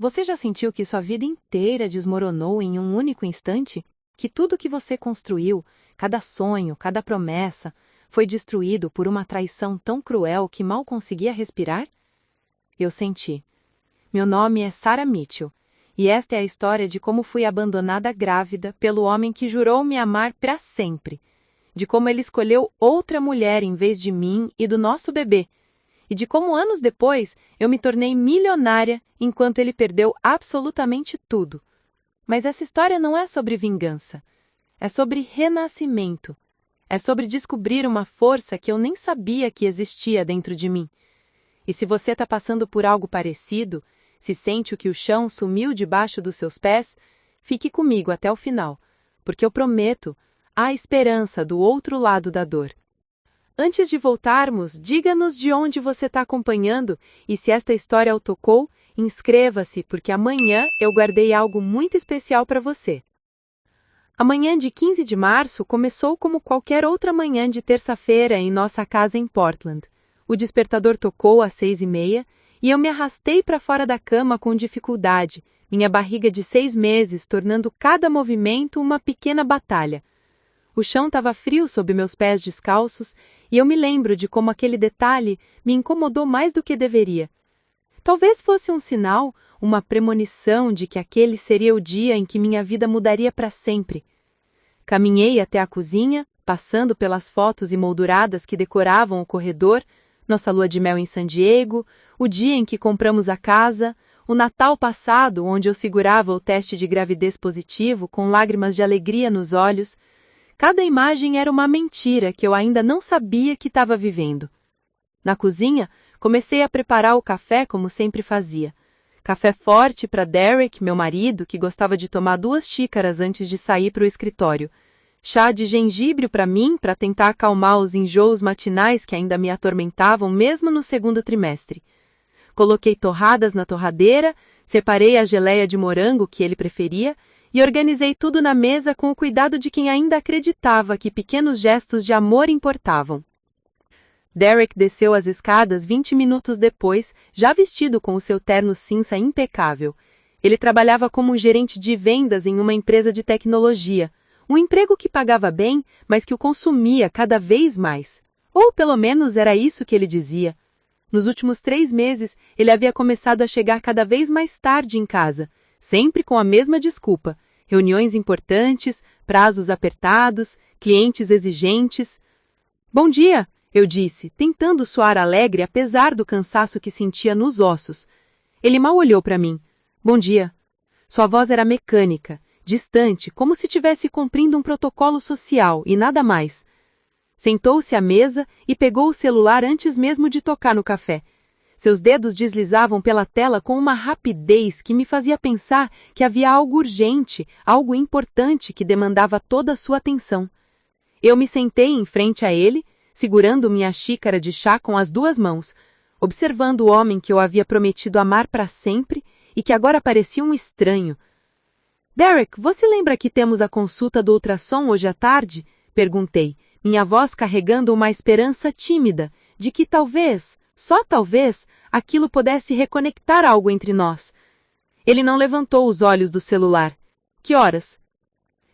Você já sentiu que sua vida inteira desmoronou em um único instante? Que tudo que você construiu, cada sonho, cada promessa, foi destruído por uma traição tão cruel que mal conseguia respirar? Eu senti. Meu nome é Sarah Mitchell, e esta é a história de como fui abandonada grávida pelo homem que jurou me amar para sempre, de como ele escolheu outra mulher em vez de mim e do nosso bebê, e de como anos depois eu me tornei milionária enquanto ele perdeu absolutamente tudo. Mas essa história não é sobre vingança. É sobre renascimento. É sobre descobrir uma força que eu nem sabia que existia dentro de mim. E se você está passando por algo parecido, se sente que o chão sumiu debaixo dos seus pés, fique comigo até o final, porque eu prometo, há esperança do outro lado da dor. Antes de voltarmos, diga-nos de onde você está acompanhando e se esta história o tocou, inscreva-se, porque amanhã eu guardei algo muito especial para você. A manhã de 15 de março começou como qualquer outra manhã de terça-feira em nossa casa em Portland. O despertador tocou às 6h30 e eu me arrastei para fora da cama com dificuldade, minha barriga de 6 meses tornando cada movimento uma pequena batalha. O chão estava frio sob meus pés descalços e eu me lembro de como aquele detalhe me incomodou mais do que deveria. Talvez fosse um sinal, uma premonição de que aquele seria o dia em que minha vida mudaria para sempre. Caminhei até a cozinha, passando pelas fotos emolduradas que decoravam o corredor, nossa lua de mel em San Diego, o dia em que compramos a casa, o Natal passado, onde eu segurava o teste de gravidez positivo com lágrimas de alegria nos olhos. Cada imagem era uma mentira que eu ainda não sabia que estava vivendo. Na cozinha, comecei a preparar o café como sempre fazia. Café forte para Derek, meu marido, que gostava de tomar 2 xícaras antes de sair para o escritório. Chá de gengibre para mim, para tentar acalmar os enjoos matinais que ainda me atormentavam mesmo no segundo trimestre. Coloquei torradas na torradeira, separei a geleia de morango que ele preferia e organizei tudo na mesa com o cuidado de quem ainda acreditava que pequenos gestos de amor importavam. Derek desceu as escadas 20 minutos depois, já vestido com o seu terno cinza impecável. Ele trabalhava como gerente de vendas em uma empresa de tecnologia, um emprego que pagava bem, mas que o consumia cada vez mais. Ou pelo menos era isso que ele dizia. Nos últimos 3 meses, ele havia começado a chegar cada vez mais tarde em casa, sempre com a mesma desculpa: reuniões importantes, prazos apertados, clientes exigentes. Bom dia! Eu disse, tentando soar alegre apesar do cansaço que sentia nos ossos. Ele mal olhou para mim. Bom dia. Sua voz era mecânica, distante, como se estivesse cumprindo um protocolo social e nada mais. Sentou-se à mesa e pegou o celular antes mesmo de tocar no café. Seus dedos deslizavam pela tela com uma rapidez que me fazia pensar que havia algo urgente, algo importante que demandava toda a sua atenção. Eu me sentei em frente a ele, segurando minha xícara de chá com as 2 mãos, observando o homem que eu havia prometido amar para sempre e que agora parecia um estranho. Derek, você lembra que temos a consulta do ultrassom hoje à tarde? Perguntei, minha voz carregando uma esperança tímida de que talvez, só talvez, aquilo pudesse reconectar algo entre nós. Ele não levantou os olhos do celular. Que horas?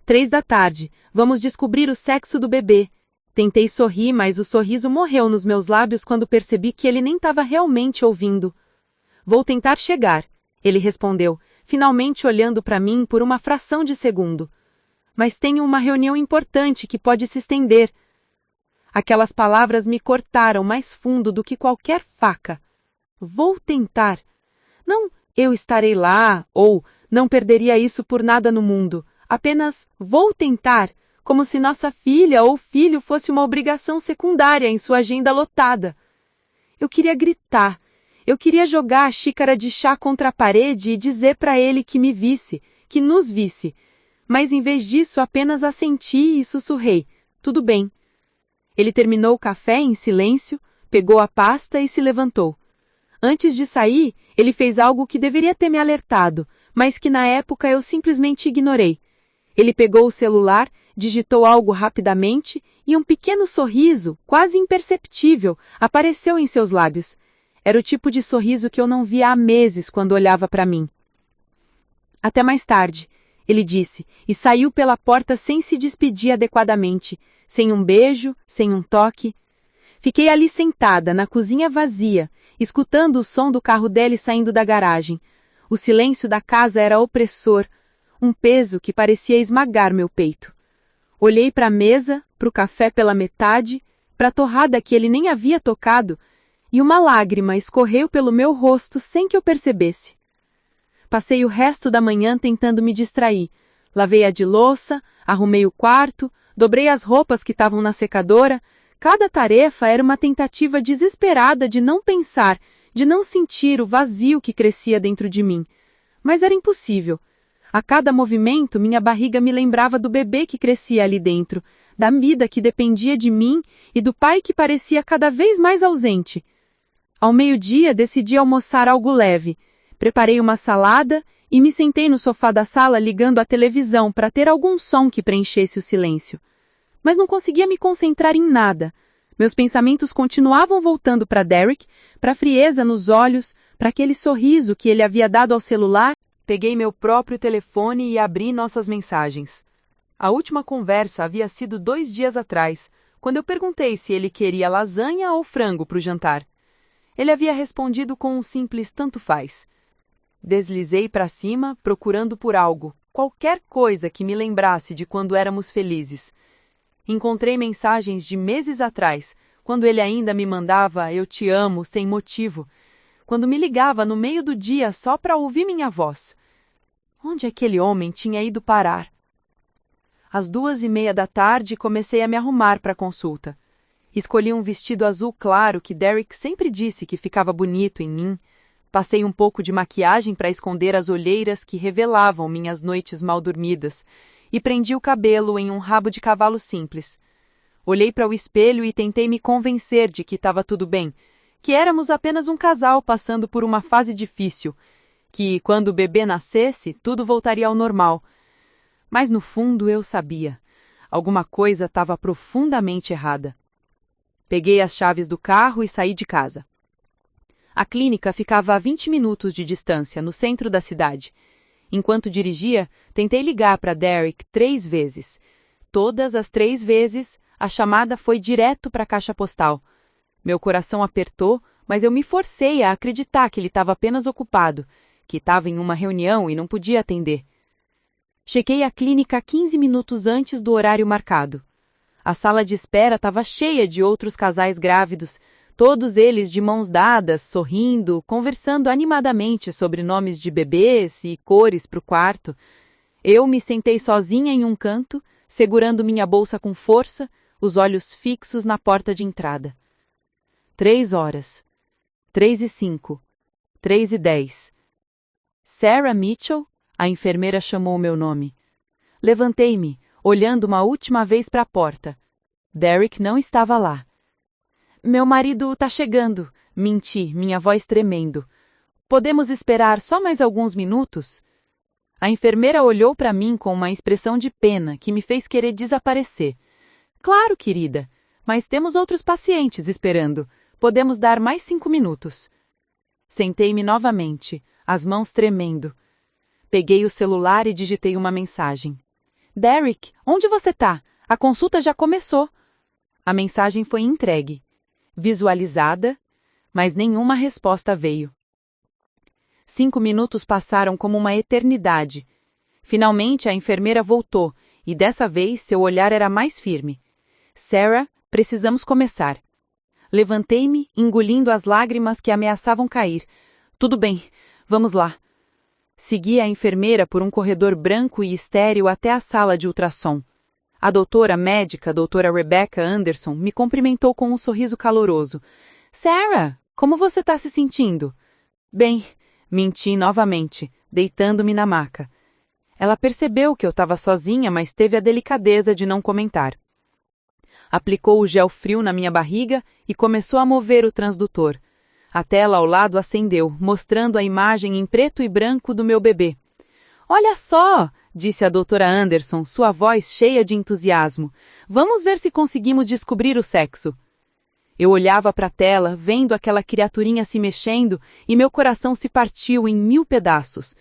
3 da tarde. Vamos descobrir o sexo do bebê. Tentei sorrir, mas o sorriso morreu nos meus lábios quando percebi que ele nem estava realmente ouvindo. Vou tentar chegar, ele respondeu, finalmente olhando para mim por uma fração de segundo. Mas tenho uma reunião importante que pode se estender. Aquelas palavras me cortaram mais fundo do que qualquer faca. Vou tentar. Não, eu estarei lá, ou não perderia isso por nada no mundo. Apenas vou tentar. Como se nossa filha ou filho fosse uma obrigação secundária em sua agenda lotada. Eu queria gritar. Eu queria jogar a xícara de chá contra a parede e dizer para ele que me visse, que nos visse. Mas em vez disso apenas assenti e sussurrei. Tudo bem. Ele terminou o café em silêncio, pegou a pasta e se levantou. Antes de sair, ele fez algo que deveria ter me alertado, mas que na época eu simplesmente ignorei. Ele pegou o celular, digitou algo rapidamente e um pequeno sorriso, quase imperceptível, apareceu em seus lábios. Era o tipo de sorriso que eu não via há meses quando olhava para mim. Até mais tarde, ele disse, e saiu pela porta sem se despedir adequadamente, sem um beijo, sem um toque. Fiquei ali sentada, na cozinha vazia, escutando o som do carro dele saindo da garagem. O silêncio da casa era opressor, um peso que parecia esmagar meu peito. Olhei para a mesa, para o café pela metade, para a torrada que ele nem havia tocado, e uma lágrima escorreu pelo meu rosto sem que eu percebesse. Passei o resto da manhã tentando me distrair. Lavei a de louça, arrumei o quarto, dobrei as roupas que estavam na secadora. Cada tarefa era uma tentativa desesperada de não pensar, de não sentir o vazio que crescia dentro de mim. Mas era impossível. A cada movimento, minha barriga me lembrava do bebê que crescia ali dentro, da vida que dependia de mim e do pai que parecia cada vez mais ausente. Ao meio-dia, decidi almoçar algo leve. Preparei uma salada e me sentei no sofá da sala ligando a televisão para ter algum som que preenchesse o silêncio. Mas não conseguia me concentrar em nada. Meus pensamentos continuavam voltando para Derek, para a frieza nos olhos, para aquele sorriso que ele havia dado ao celular. Peguei meu próprio telefone e abri nossas mensagens. A última conversa havia sido 2 dias atrás, quando eu perguntei se ele queria lasanha ou frango para o jantar. Ele havia respondido com um simples tanto faz. Deslizei para cima, procurando por algo, qualquer coisa que me lembrasse de quando éramos felizes. Encontrei mensagens de meses atrás, quando ele ainda me mandava "eu te amo" sem motivo, quando me ligava no meio do dia só para ouvir minha voz. Onde aquele homem tinha ido parar? Às 2:30 da tarde comecei a me arrumar para a consulta. Escolhi um vestido azul claro que Derek sempre disse que ficava bonito em mim. Passei um pouco de maquiagem para esconder as olheiras que revelavam minhas noites mal dormidas e prendi o cabelo em um rabo de cavalo simples. Olhei para o espelho e tentei me convencer de que estava tudo bem, que éramos apenas um casal passando por uma fase difícil, que, quando o bebê nascesse, tudo voltaria ao normal. Mas no fundo eu sabia. Alguma coisa estava profundamente errada. Peguei as chaves do carro e saí de casa. A clínica ficava a 20 minutos de distância, no centro da cidade. Enquanto dirigia, tentei ligar para Derek 3 vezes. Todas as 3 vezes, a chamada foi direto para a caixa postal. Meu coração apertou, mas eu me forcei a acreditar que ele estava apenas ocupado, que estava em uma reunião e não podia atender. Chequei a clínica 15 minutos antes do horário marcado. A sala de espera estava cheia de outros casais grávidos, todos eles de mãos dadas, sorrindo, conversando animadamente sobre nomes de bebês e cores para o quarto. Eu me sentei sozinha em um canto, segurando minha bolsa com força, os olhos fixos na porta de entrada. 3 horas. 3:05. 3:10. Sarah Mitchell? A enfermeira chamou meu nome. Levantei-me, olhando uma última vez para a porta. Derek não estava lá. Meu marido está chegando, menti, minha voz tremendo. Podemos esperar só mais alguns minutos? A enfermeira olhou para mim com uma expressão de pena que me fez querer desaparecer. Claro, querida, mas temos outros pacientes esperando. Podemos dar mais 5 minutos. Sentei-me novamente, as mãos tremendo. Peguei o celular e digitei uma mensagem. Derek, onde você está? A consulta já começou. A mensagem foi entregue. Visualizada, mas nenhuma resposta veio. 5 minutos passaram como uma eternidade. Finalmente a enfermeira voltou, e dessa vez seu olhar era mais firme. Sarah, precisamos começar. Levantei-me, engolindo as lágrimas que ameaçavam cair. Tudo bem, vamos lá. Segui a enfermeira por um corredor branco e estéril até a sala de ultrassom. A doutora médica, doutora Rebecca Anderson, me cumprimentou com um sorriso caloroso. Sarah, como você está se sentindo? Bem, menti novamente, deitando-me na maca. Ela percebeu que eu estava sozinha, mas teve a delicadeza de não comentar. Aplicou o gel frio na minha barriga e começou a mover o transdutor. A tela ao lado acendeu, mostrando a imagem em preto e branco do meu bebê. Olha só, disse a doutora Anderson, sua voz cheia de entusiasmo. Vamos ver se conseguimos descobrir o sexo. Eu olhava para a tela, vendo aquela criaturinha se mexendo, e meu coração se partiu em 1000 pedaços.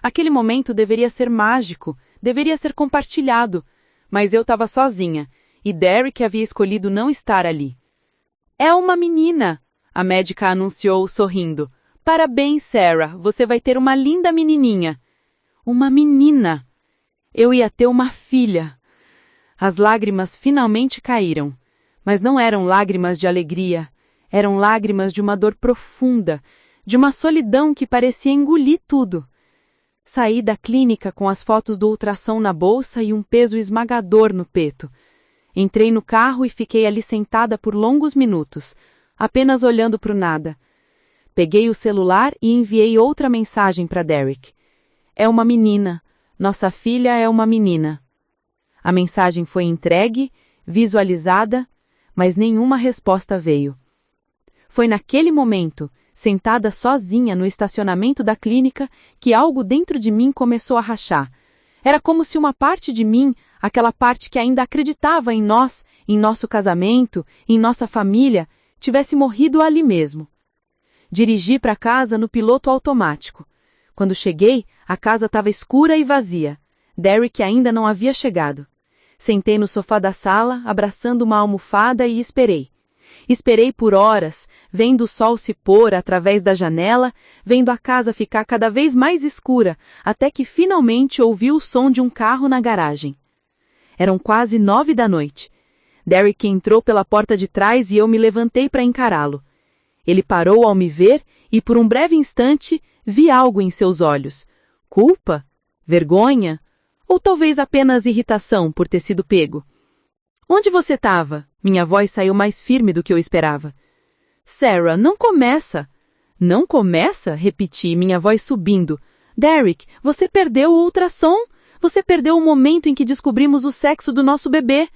Aquele momento deveria ser mágico, deveria ser compartilhado, mas eu estava sozinha, e Derek havia escolhido não estar ali. É uma menina, a médica anunciou sorrindo. Parabéns, Sarah, você vai ter uma linda menininha. Uma menina! Eu ia ter uma filha. As lágrimas finalmente caíram, mas não eram lágrimas de alegria, eram lágrimas de uma dor profunda, de uma solidão que parecia engolir tudo. Saí da clínica com as fotos do ultrassom na bolsa e um peso esmagador no peito. Entrei no carro e fiquei ali sentada por longos minutos, apenas olhando para o nada. Peguei o celular e enviei outra mensagem para Derek. É uma menina. Nossa filha é uma menina. A mensagem foi entregue, visualizada, mas nenhuma resposta veio. Foi naquele momento, sentada sozinha no estacionamento da clínica, que algo dentro de mim começou a rachar. Era como se uma parte de mim, aquela parte que ainda acreditava em nós, em nosso casamento, em nossa família, tivesse morrido ali mesmo. Dirigi para casa no piloto automático. Quando cheguei, a casa estava escura e vazia. Derek ainda não havia chegado. Sentei no sofá da sala, abraçando uma almofada e esperei. Esperei por horas, vendo o sol se pôr através da janela, vendo a casa ficar cada vez mais escura, até que finalmente ouvi o som de um carro na garagem. Eram quase 9 da noite. Derek entrou pela porta de trás e eu me levantei para encará-lo. Ele parou ao me ver e, por um breve instante, vi algo em seus olhos. Culpa? Vergonha? Ou talvez apenas irritação por ter sido pego? Onde você estava? Minha voz saiu mais firme do que eu esperava. Sarah, não começa! Não começa? Repeti, minha voz subindo. Derek, você perdeu o ultrassom? Você perdeu o momento em que descobrimos o sexo do nosso bebê.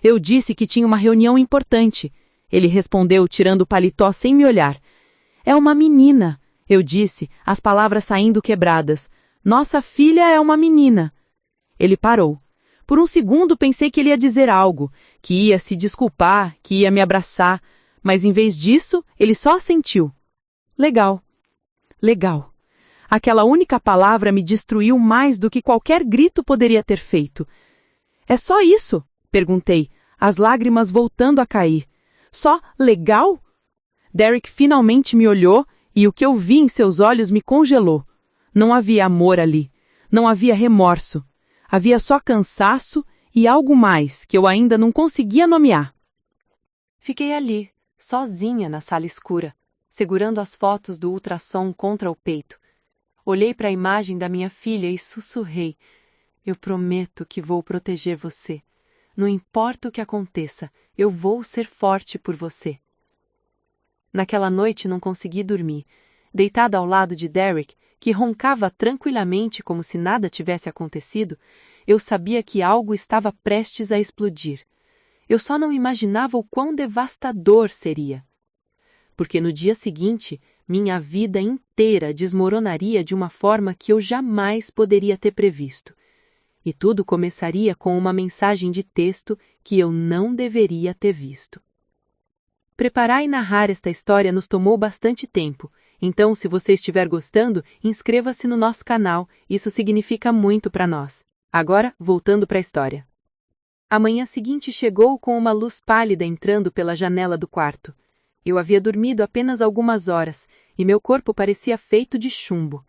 Eu disse que tinha uma reunião importante. Ele respondeu, tirando o paletó sem me olhar. É uma menina, eu disse, as palavras saindo quebradas. Nossa filha é uma menina. Ele parou. Por um segundo pensei que ele ia dizer algo, que ia se desculpar, que ia me abraçar, mas em vez disso, ele só assentiu. Legal. Legal. Aquela única palavra me destruiu mais do que qualquer grito poderia ter feito. É só isso? Perguntei, as lágrimas voltando a cair. Só legal? Derek finalmente me olhou e o que eu vi em seus olhos me congelou. Não havia amor ali. Não havia remorso. Havia só cansaço e algo mais que eu ainda não conseguia nomear. Fiquei ali, sozinha na sala escura, segurando as fotos do ultrassom contra o peito. Olhei para a imagem da minha filha e sussurrei. Eu prometo que vou proteger você. Não importa o que aconteça, eu vou ser forte por você. Naquela noite não consegui dormir. Deitada ao lado de Derek, que roncava tranquilamente como se nada tivesse acontecido, eu sabia que algo estava prestes a explodir. Eu só não imaginava o quão devastador seria. Porque no dia seguinte, minha vida inteira desmoronaria de uma forma que eu jamais poderia ter previsto. E tudo começaria com uma mensagem de texto que eu não deveria ter visto. Preparar e narrar esta história nos tomou bastante tempo, então se você estiver gostando, inscreva-se no nosso canal, isso significa muito para nós. Agora, voltando para a história. A manhã seguinte chegou com uma luz pálida entrando pela janela do quarto. Eu havia dormido apenas algumas horas, e meu corpo parecia feito de chumbo.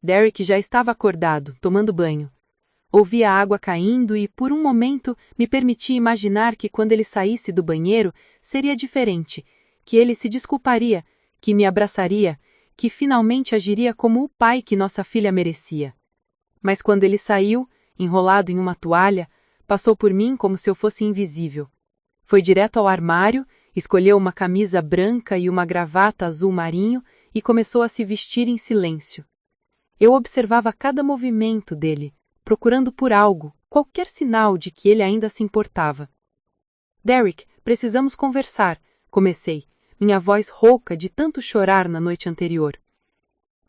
Derek já estava acordado, tomando banho. Ouvi a água caindo e, por um momento, me permiti imaginar que quando ele saísse do banheiro, seria diferente, que ele se desculparia, que me abraçaria, que finalmente agiria como o pai que nossa filha merecia. Mas quando ele saiu, enrolado em uma toalha, passou por mim como se eu fosse invisível. Foi direto ao armário, escolheu uma camisa branca e uma gravata azul marinho e começou a se vestir em silêncio. Eu observava cada movimento dele, procurando por algo, qualquer sinal de que ele ainda se importava. Derek, precisamos conversar, comecei, minha voz rouca de tanto chorar na noite anterior.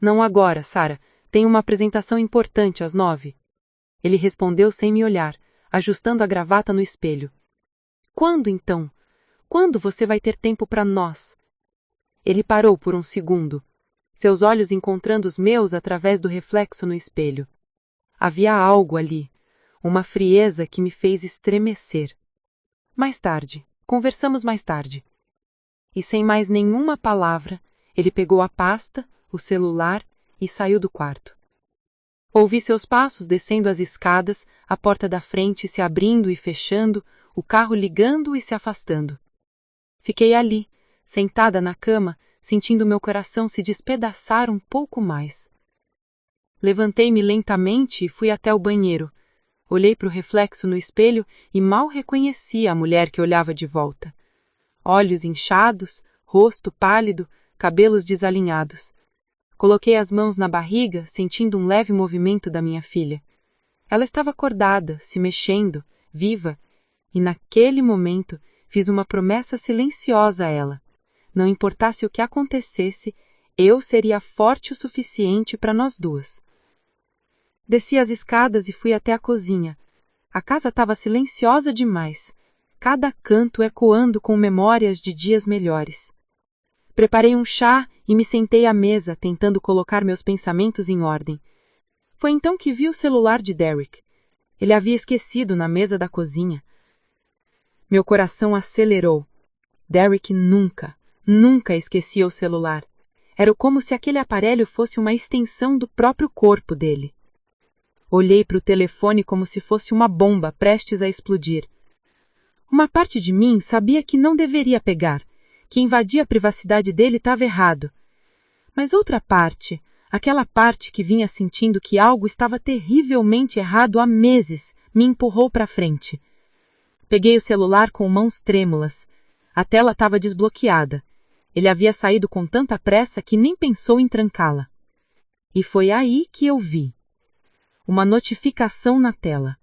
Não agora, Sarah, tenho uma apresentação importante às 9. Ele respondeu sem me olhar, ajustando a gravata no espelho. Quando, então? Quando você vai ter tempo para nós? Ele parou por um segundo. seus olhos encontrando os meus através do reflexo no espelho. Havia algo ali, uma frieza que me fez estremecer. Mais tarde, conversamos mais tarde. E sem mais nenhuma palavra, ele pegou a pasta, o celular e saiu do quarto. Ouvi seus passos descendo as escadas, a porta da frente se abrindo e fechando, o carro ligando e se afastando. Fiquei ali, sentada na cama, sentindo meu coração se despedaçar um pouco mais. Levantei-me lentamente e fui até o banheiro. Olhei para o reflexo no espelho e mal reconheci a mulher que olhava de volta. Olhos inchados, rosto pálido, cabelos desalinhados. Coloquei as mãos na barriga, sentindo um leve movimento da minha filha. Ela estava acordada, se mexendo, viva, e naquele momento fiz uma promessa silenciosa a ela. Não importasse o que acontecesse, eu seria forte o suficiente para nós duas. Desci as escadas e fui até a cozinha. A casa estava silenciosa demais, cada canto ecoando com memórias de dias melhores. Preparei um chá e me sentei à mesa, tentando colocar meus pensamentos em ordem. Foi então que vi o celular de Derek. Ele havia esquecido na mesa da cozinha. Meu coração acelerou. Derek nunca esquecia o celular. Era como se aquele aparelho fosse uma extensão do próprio corpo dele. Olhei para o telefone como se fosse uma bomba prestes a explodir. Uma parte de mim sabia que não deveria pegar, que invadir a privacidade dele estava errado. Mas outra parte, aquela parte que vinha sentindo que algo estava terrivelmente errado há meses, me empurrou para frente. Peguei o celular com mãos trêmulas. A tela estava desbloqueada. Ele havia saído com tanta pressa que nem pensou em trancá-la. E foi aí que eu vi. Uma notificação na tela.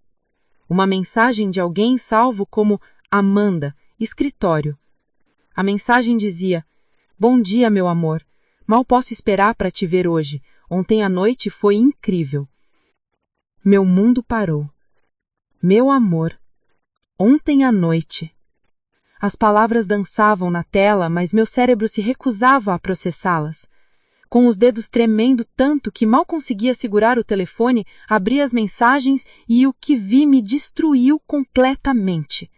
Uma mensagem de alguém salvo como Amanda, escritório. A mensagem dizia: "Bom dia, meu amor. Mal posso esperar para te ver hoje. Ontem à noite foi incrível." Meu mundo parou. Meu amor. Ontem à noite. As palavras dançavam na tela, mas meu cérebro se recusava a processá-las. Com os dedos tremendo tanto que mal conseguia segurar o telefone, abri as mensagens e o que vi me destruiu completamente.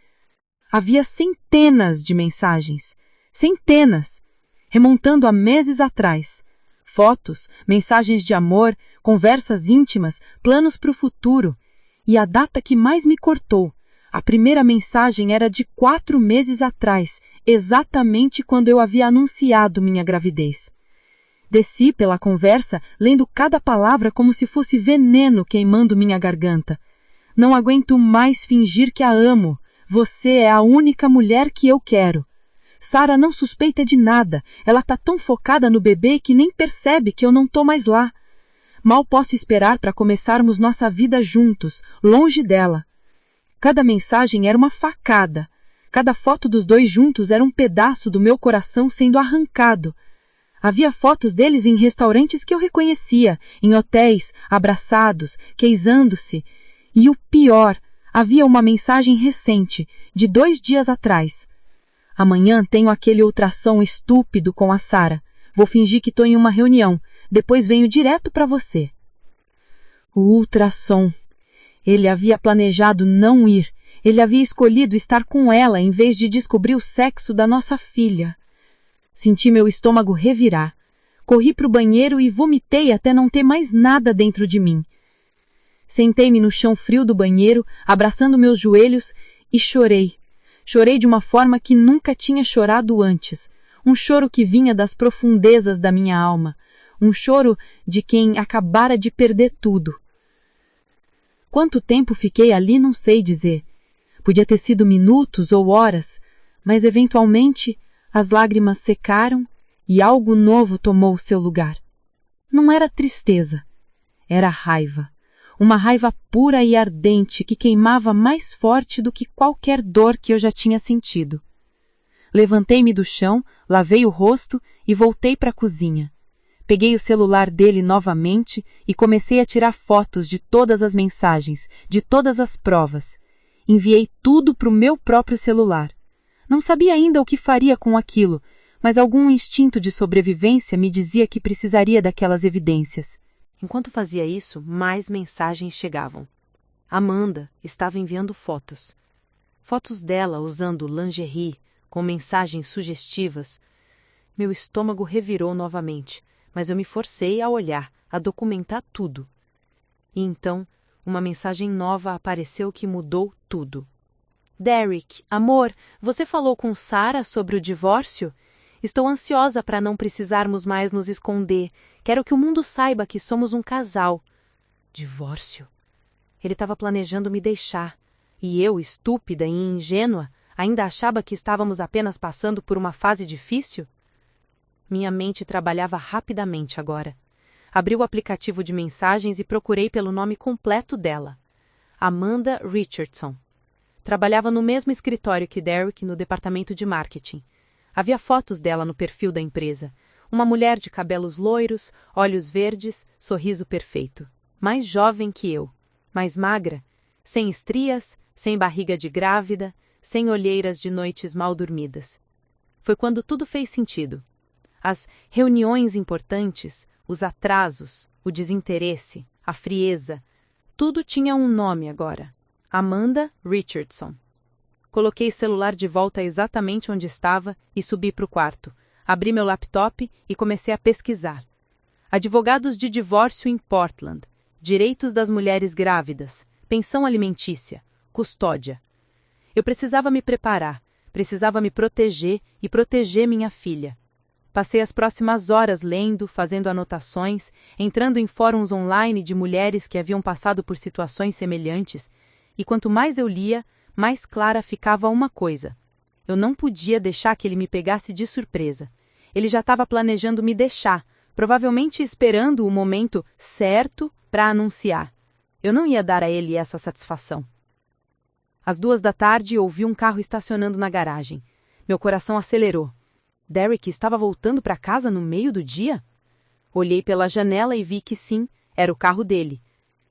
Havia centenas de mensagens. Centenas! Remontando a meses atrás. Fotos, mensagens de amor, conversas íntimas, planos para o futuro. E a data que mais me cortou. A primeira mensagem era de 4 meses atrás, exatamente quando eu havia anunciado minha gravidez. Desci pela conversa, lendo cada palavra como se fosse veneno queimando minha garganta. Não aguento mais fingir que a amo. Você é a única mulher que eu quero. Sarah não suspeita de nada. Ela tá tão focada no bebê que nem percebe que eu não tô mais lá. Mal posso esperar para começarmos nossa vida juntos, longe dela. Cada mensagem era uma facada. Cada foto dos dois juntos era um pedaço do meu coração sendo arrancado. Havia fotos deles em restaurantes que eu reconhecia, em hotéis, abraçados, queisando-se. E o pior, havia uma mensagem recente, de 2 dias atrás. Amanhã tenho aquele ultrassom estúpido com a Sarah. Vou fingir que estou em uma reunião. Depois venho direto para você. O ultrassom. Ele havia planejado não ir. Ele havia escolhido estar com ela em vez de descobrir o sexo da nossa filha. Senti meu estômago revirar. Corri para o banheiro e vomitei até não ter mais nada dentro de mim. Sentei-me no chão frio do banheiro, abraçando meus joelhos, e chorei. Chorei de uma forma que nunca tinha chorado antes. Um choro que vinha das profundezas da minha alma. Um choro de quem acabara de perder tudo. Quanto tempo fiquei ali não sei dizer. Podia ter sido minutos ou horas, mas eventualmente as lágrimas secaram e algo novo tomou seu lugar. Não era tristeza, era raiva. Uma raiva pura e ardente que queimava mais forte do que qualquer dor que eu já tinha sentido. Levantei-me do chão, lavei o rosto e voltei para a cozinha. Peguei o celular dele novamente e comecei a tirar fotos de todas as mensagens, de todas as provas. Enviei tudo para o meu próprio celular. Não sabia ainda o que faria com aquilo, mas algum instinto de sobrevivência me dizia que precisaria daquelas evidências. Enquanto fazia isso, mais mensagens chegavam. Amanda estava enviando fotos. Fotos dela usando lingerie, com mensagens sugestivas. Meu estômago revirou novamente, mas eu me forcei a olhar, a documentar tudo. E então, uma mensagem nova apareceu que mudou tudo. Derek, amor, você falou com Sarah sobre o divórcio? Estou ansiosa para não precisarmos mais nos esconder. Quero que o mundo saiba que somos um casal. Divórcio? Ele estava planejando me deixar. E eu, estúpida e ingênua, ainda achava que estávamos apenas passando por uma fase difícil? Minha mente trabalhava rapidamente agora. Abri o aplicativo de mensagens e procurei pelo nome completo dela. Amanda Richardson. Trabalhava no mesmo escritório que Derek no departamento de marketing. Havia fotos dela no perfil da empresa. Uma mulher de cabelos loiros, olhos verdes, sorriso perfeito. Mais jovem que eu. Mais magra. Sem estrias, sem barriga de grávida, sem olheiras de noites mal dormidas. Foi quando tudo fez sentido. As reuniões importantes, os atrasos, o desinteresse, a frieza, tudo tinha um nome agora. Amanda Richardson. Coloquei o celular de volta exatamente onde estava e subi para o quarto. Abri meu laptop e comecei a pesquisar. Advogados de divórcio em Portland, direitos das mulheres grávidas, pensão alimentícia, custódia. Eu precisava me preparar, precisava me proteger e proteger minha filha. Passei as próximas horas lendo, fazendo anotações, entrando em fóruns online de mulheres que haviam passado por situações semelhantes, e quanto mais eu lia, mais clara ficava uma coisa. Eu não podia deixar que ele me pegasse de surpresa. Ele já estava planejando me deixar, provavelmente esperando o momento certo para anunciar. Eu não ia dar a ele essa satisfação. Às 2 da tarde, ouvi um carro estacionando na garagem. Meu coração acelerou. Derek estava voltando para casa no meio do dia? Olhei pela janela e vi que sim, era o carro dele.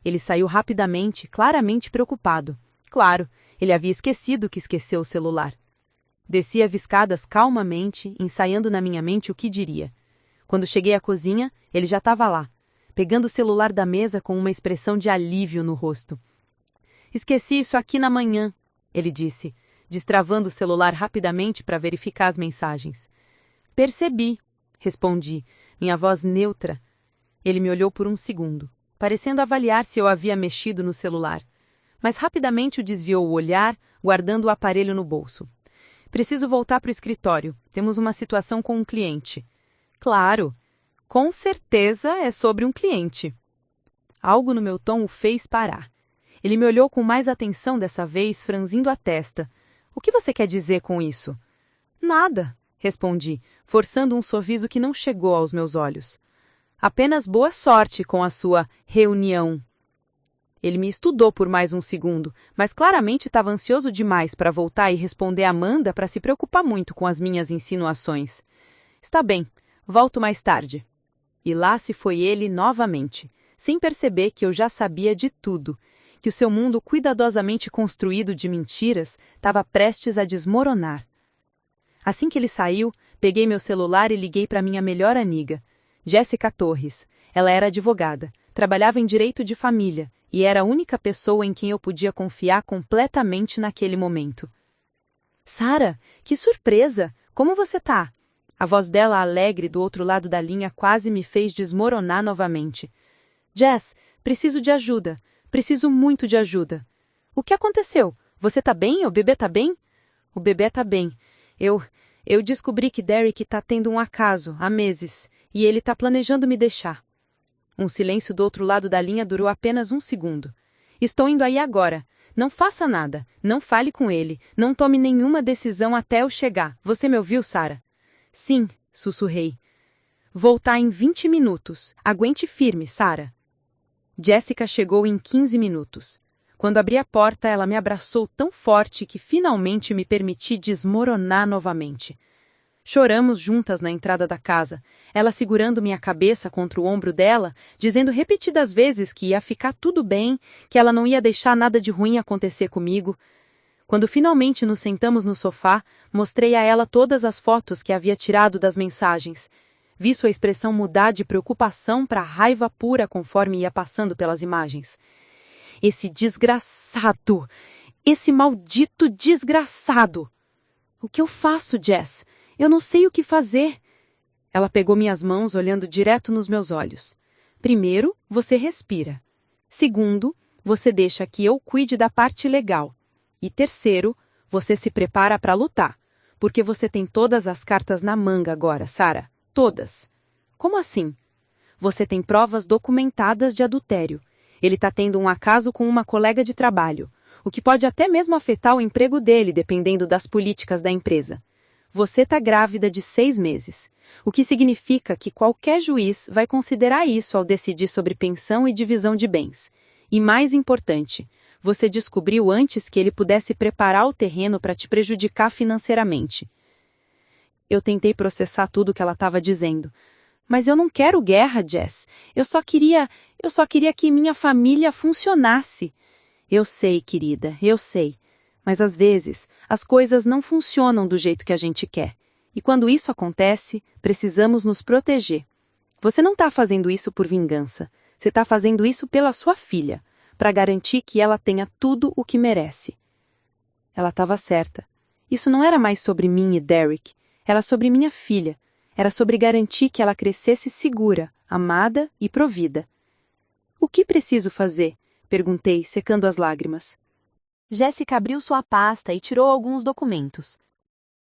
Ele saiu rapidamente, claramente preocupado. Claro, ele havia esquecido que esqueceu o celular. Desci as escadas calmamente, ensaiando na minha mente o que diria. Quando cheguei à cozinha, ele já estava lá, pegando o celular da mesa com uma expressão de alívio no rosto. Esqueci isso aqui na manhã, ele disse, destravando o celular rapidamente para verificar as mensagens. Percebi, respondi, minha voz neutra. Ele me olhou por um segundo, parecendo avaliar se eu havia mexido no celular. Mas rapidamente o desviou o olhar, guardando o aparelho no bolso. Preciso voltar para o escritório. Temos uma situação com um cliente. Claro, com certeza é sobre um cliente. Algo no meu tom o fez parar. Ele me olhou com mais atenção dessa vez, franzindo a testa. O que você quer dizer com isso? Nada, respondi, forçando um sorriso que não chegou aos meus olhos. Apenas boa sorte com a sua reunião. Ele me estudou por mais um segundo, mas claramente estava ansioso demais para voltar e responder a Amanda para se preocupar muito com as minhas insinuações. Está bem, volto mais tarde. E lá se foi ele novamente, sem perceber que eu já sabia de tudo, que o seu mundo cuidadosamente construído de mentiras estava prestes a desmoronar. Assim que ele saiu, peguei meu celular e liguei para minha melhor amiga, Jéssica Torres. Ela era advogada, trabalhava em direito de família e era a única pessoa em quem eu podia confiar completamente naquele momento. Sarah, que surpresa! Como você tá? A voz dela alegre do outro lado da linha quase me fez desmoronar novamente. Jess, preciso de ajuda. Preciso muito de ajuda. O que aconteceu? Você tá bem? O bebê tá bem? O bebê tá bem. Eu descobri que Derek tá tendo um acaso há meses e ele tá planejando me deixar. Um silêncio do outro lado da linha durou apenas um segundo. Estou indo aí agora. Não faça nada. Não fale com ele. Não tome nenhuma decisão até eu chegar. Você me ouviu, Sarah? Sim, sussurrei. Voltar em 20 minutos. Aguente firme, Sarah. Jéssica chegou em 15 minutos. Quando abri a porta, ela me abraçou tão forte que finalmente me permiti desmoronar novamente. Choramos juntas na entrada da casa, ela segurando minha cabeça contra o ombro dela, dizendo repetidas vezes que ia ficar tudo bem, que ela não ia deixar nada de ruim acontecer comigo. Quando finalmente nos sentamos no sofá, mostrei a ela todas as fotos que havia tirado das mensagens. Vi sua expressão mudar de preocupação para raiva pura conforme ia passando pelas imagens. Esse desgraçado! Esse maldito desgraçado! O que eu faço, Jess? Eu não sei o que fazer. Ela pegou minhas mãos, olhando direto nos meus olhos. Primeiro, você respira. Segundo, você deixa que eu cuide da parte legal. E terceiro, você se prepara para lutar, porque você tem todas as cartas na manga agora, Sarah. Todas. Como assim? Você tem provas documentadas de adultério. Ele está tendo um acaso com uma colega de trabalho, o que pode até mesmo afetar o emprego dele, dependendo das políticas da empresa. Você está grávida de 6 meses, o que significa que qualquer juiz vai considerar isso ao decidir sobre pensão e divisão de bens. E mais importante, você descobriu antes que ele pudesse preparar o terreno para te prejudicar financeiramente. Eu tentei processar tudo o que ela estava dizendo. Mas eu não quero guerra, Jess. Eu só queria que minha família funcionasse. Eu sei, querida, eu sei. Mas às vezes, as coisas não funcionam do jeito que a gente quer. E quando isso acontece, precisamos nos proteger. Você não está fazendo isso por vingança. Você está fazendo isso pela sua filha, para garantir que ela tenha tudo o que merece. Ela estava certa. Isso não era mais sobre mim e Derek. Era sobre minha filha. Era sobre garantir que ela crescesse segura, amada e provida. O que preciso fazer? Perguntei, secando as lágrimas. Jéssica abriu sua pasta e tirou alguns documentos.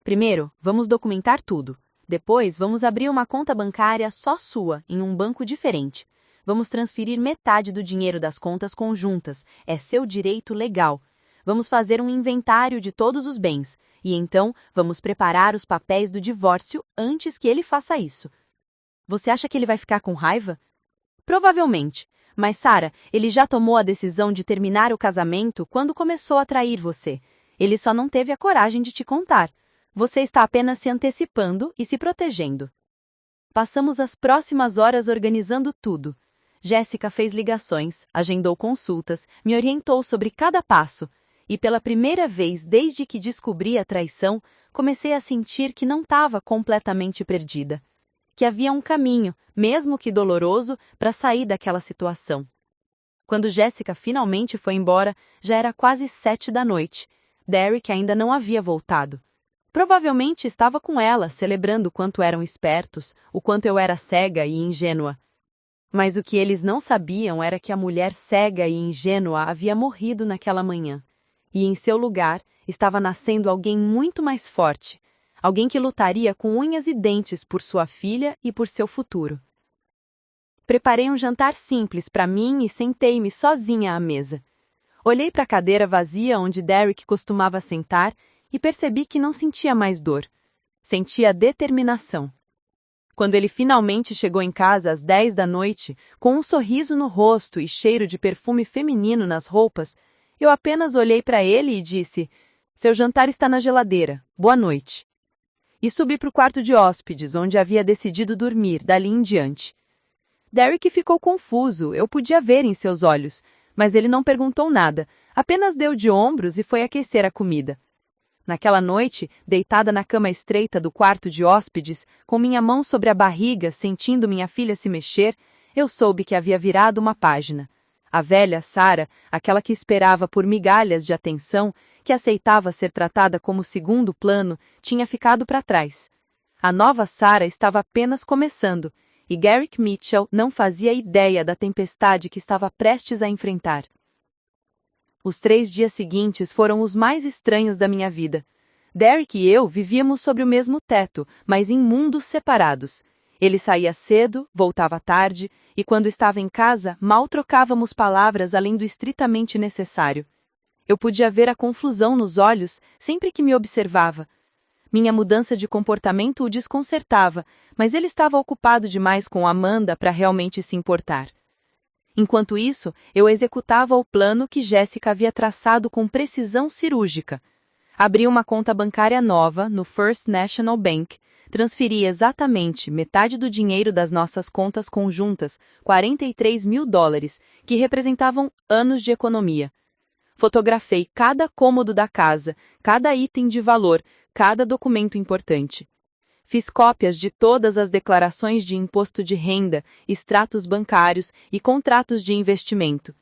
Primeiro, vamos documentar tudo. Depois, vamos abrir uma conta bancária só sua, em um banco diferente. Vamos transferir metade do dinheiro das contas conjuntas. É seu direito legal. Vamos fazer um inventário de todos os bens. E então, vamos preparar os papéis do divórcio antes que ele faça isso. Você acha que ele vai ficar com raiva? Provavelmente. Mas, Sarah, ele já tomou a decisão de terminar o casamento quando começou a trair você. Ele só não teve a coragem de te contar. Você está apenas se antecipando e se protegendo. Passamos as próximas horas organizando tudo. Jéssica fez ligações, agendou consultas, me orientou sobre cada passo. E pela primeira vez desde que descobri a traição, comecei a sentir que não estava completamente perdida. Que havia um caminho, mesmo que doloroso, para sair daquela situação. Quando Jéssica finalmente foi embora, já era quase 7 da noite. Derek ainda não havia voltado. Provavelmente estava com ela, celebrando o quanto eram espertos, o quanto eu era cega e ingênua. Mas o que eles não sabiam era que a mulher cega e ingênua havia morrido naquela manhã. E em seu lugar estava nascendo alguém muito mais forte, alguém que lutaria com unhas e dentes por sua filha e por seu futuro. Preparei um jantar simples para mim e sentei-me sozinha à mesa. Olhei para a cadeira vazia onde Derek costumava sentar e percebi que não sentia mais dor. Sentia determinação. Quando ele finalmente chegou em casa às 10 da noite, com um sorriso no rosto e cheiro de perfume feminino nas roupas, eu apenas olhei para ele e disse: "Seu jantar está na geladeira. Boa noite." E subi para o quarto de hóspedes, onde havia decidido dormir dali em diante. Derek ficou confuso, eu podia ver em seus olhos, mas ele não perguntou nada, apenas deu de ombros e foi aquecer a comida. Naquela noite, deitada na cama estreita do quarto de hóspedes, com minha mão sobre a barriga, sentindo minha filha se mexer, eu soube que havia virado uma página. A velha Sarah, aquela que esperava por migalhas de atenção, que aceitava ser tratada como segundo plano, tinha ficado para trás. A nova Sarah estava apenas começando, e Garrick Mitchell não fazia ideia da tempestade que estava prestes a enfrentar. Os 3 dias seguintes foram os mais estranhos da minha vida. Derek e eu vivíamos sob o mesmo teto, mas em mundos separados. Ele saía cedo, voltava tarde, e quando estava em casa, mal trocávamos palavras além do estritamente necessário. Eu podia ver a confusão nos olhos sempre que me observava. Minha mudança de comportamento o desconcertava, mas ele estava ocupado demais com Amanda para realmente se importar. Enquanto isso, eu executava o plano que Jéssica havia traçado com precisão cirúrgica. Abri uma conta bancária nova no First National Bank, transferi exatamente metade do dinheiro das nossas contas conjuntas, $43 mil, que representavam anos de economia. Fotografei cada cômodo da casa, cada item de valor, cada documento importante. Fiz cópias de todas as declarações de imposto de renda, extratos bancários e contratos de investimento.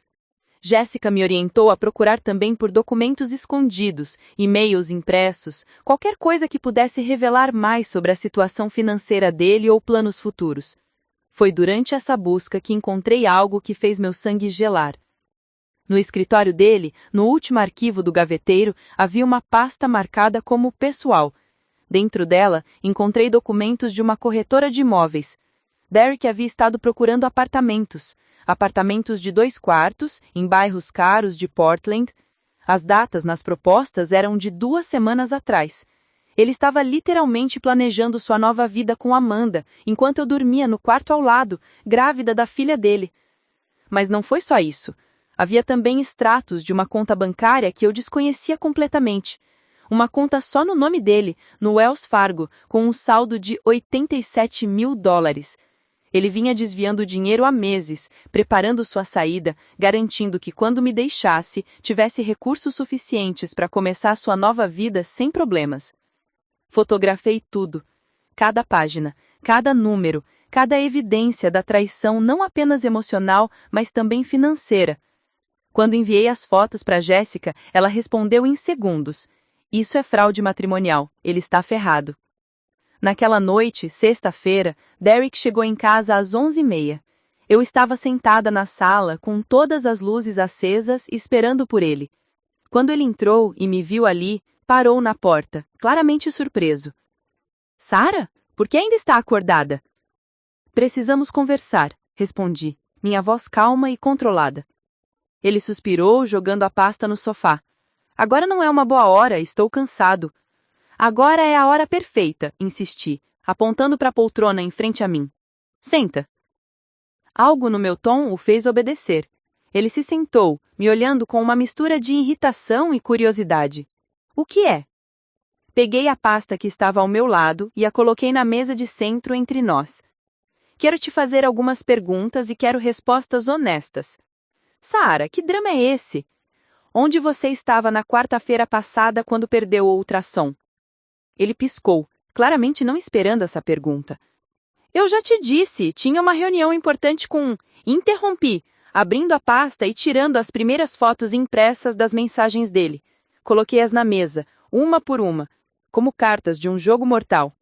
Jéssica me orientou a procurar também por documentos escondidos, e-mails impressos, qualquer coisa que pudesse revelar mais sobre a situação financeira dele ou planos futuros. Foi durante essa busca que encontrei algo que fez meu sangue gelar. No escritório dele, no último arquivo do gaveteiro, havia uma pasta marcada como pessoal. Dentro dela, encontrei documentos de uma corretora de imóveis. Derek havia estado procurando apartamentos de 2 quartos, em bairros caros de Portland. As datas nas propostas eram de 2 semanas atrás. Ele estava literalmente planejando sua nova vida com Amanda, enquanto eu dormia no quarto ao lado, grávida da filha dele. Mas não foi só isso. Havia também extratos de uma conta bancária que eu desconhecia completamente. Uma conta só no nome dele, no Wells Fargo, com um saldo de $87 mil. Ele vinha desviando dinheiro há meses, preparando sua saída, garantindo que quando me deixasse, tivesse recursos suficientes para começar sua nova vida sem problemas. Fotografei tudo. Cada página, cada número, cada evidência da traição não apenas emocional, mas também financeira. Quando enviei as fotos para Jéssica, ela respondeu em segundos. Isso é fraude matrimonial, ele está ferrado. Naquela noite, sexta-feira, Derek chegou em casa às 11h30. Eu estava sentada na sala, com todas as luzes acesas, esperando por ele. Quando ele entrou e me viu ali, parou na porta, claramente surpreso. Sarah, por que ainda está acordada? Precisamos conversar, respondi, minha voz calma e controlada. Ele suspirou, jogando a pasta no sofá. Agora não é uma boa hora, estou cansado. Agora é a hora perfeita, insisti, apontando para a poltrona em frente a mim. Senta. Algo no meu tom o fez obedecer. Ele se sentou, me olhando com uma mistura de irritação e curiosidade. O que é? Peguei a pasta que estava ao meu lado e a coloquei na mesa de centro entre nós. Quero te fazer algumas perguntas e quero respostas honestas. Sarah, que drama é esse? Onde você estava na quarta-feira passada quando perdeu o ultrassom? Ele piscou, claramente não esperando essa pergunta. Eu já te disse, tinha uma reunião importante com... Interrompi, abrindo a pasta e tirando as primeiras fotos impressas das mensagens dele. Coloquei-as na mesa, uma por uma, como cartas de um jogo mortal.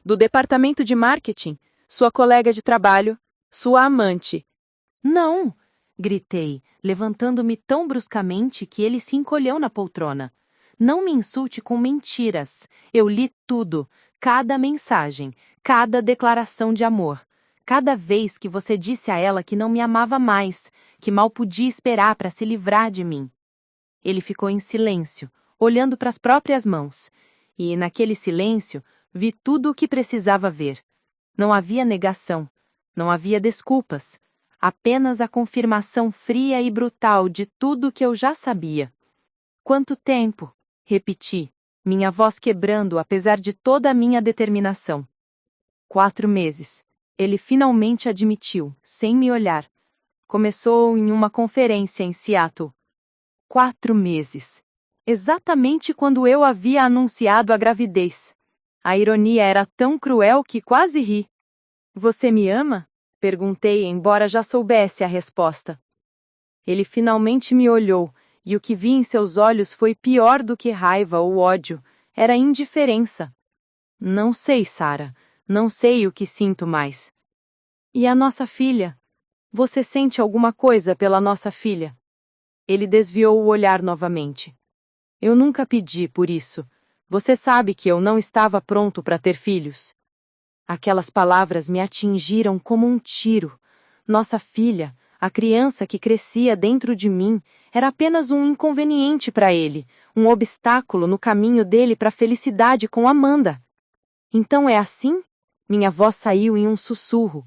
Do departamento de marketing, sua colega de trabalho, sua amante. Não! Gritei, levantando-me tão bruscamente que ele se encolheu na poltrona. Não me insulte com mentiras. Eu li tudo, cada mensagem, cada declaração de amor. Cada vez que você disse a ela que não me amava mais, que mal podia esperar para se livrar de mim. Ele ficou em silêncio, olhando para as próprias mãos. E, naquele silêncio, vi tudo o que precisava ver. Não havia negação, não havia desculpas. Apenas a confirmação fria e brutal de tudo que eu já sabia. Quanto tempo? Repeti, minha voz quebrando apesar de toda a minha determinação. 4 meses. Ele finalmente admitiu, sem me olhar. Começou em uma conferência em Seattle. 4 meses. Exatamente quando eu havia anunciado a gravidez. A ironia era tão cruel que quase ri. Você me ama? Perguntei, embora já soubesse a resposta. Ele finalmente me olhou, e o que vi em seus olhos foi pior do que raiva ou ódio. Era indiferença. Não sei, Sarah. Não sei o que sinto mais. E a nossa filha? Você sente alguma coisa pela nossa filha? Ele desviou o olhar novamente. Eu nunca pedi por isso. Você sabe que eu não estava pronto para ter filhos. Aquelas palavras me atingiram como um tiro. Nossa filha, a criança que crescia dentro de mim, era apenas um inconveniente para ele, um obstáculo no caminho dele para a felicidade com Amanda. Então é assim? Minha voz saiu em um sussurro.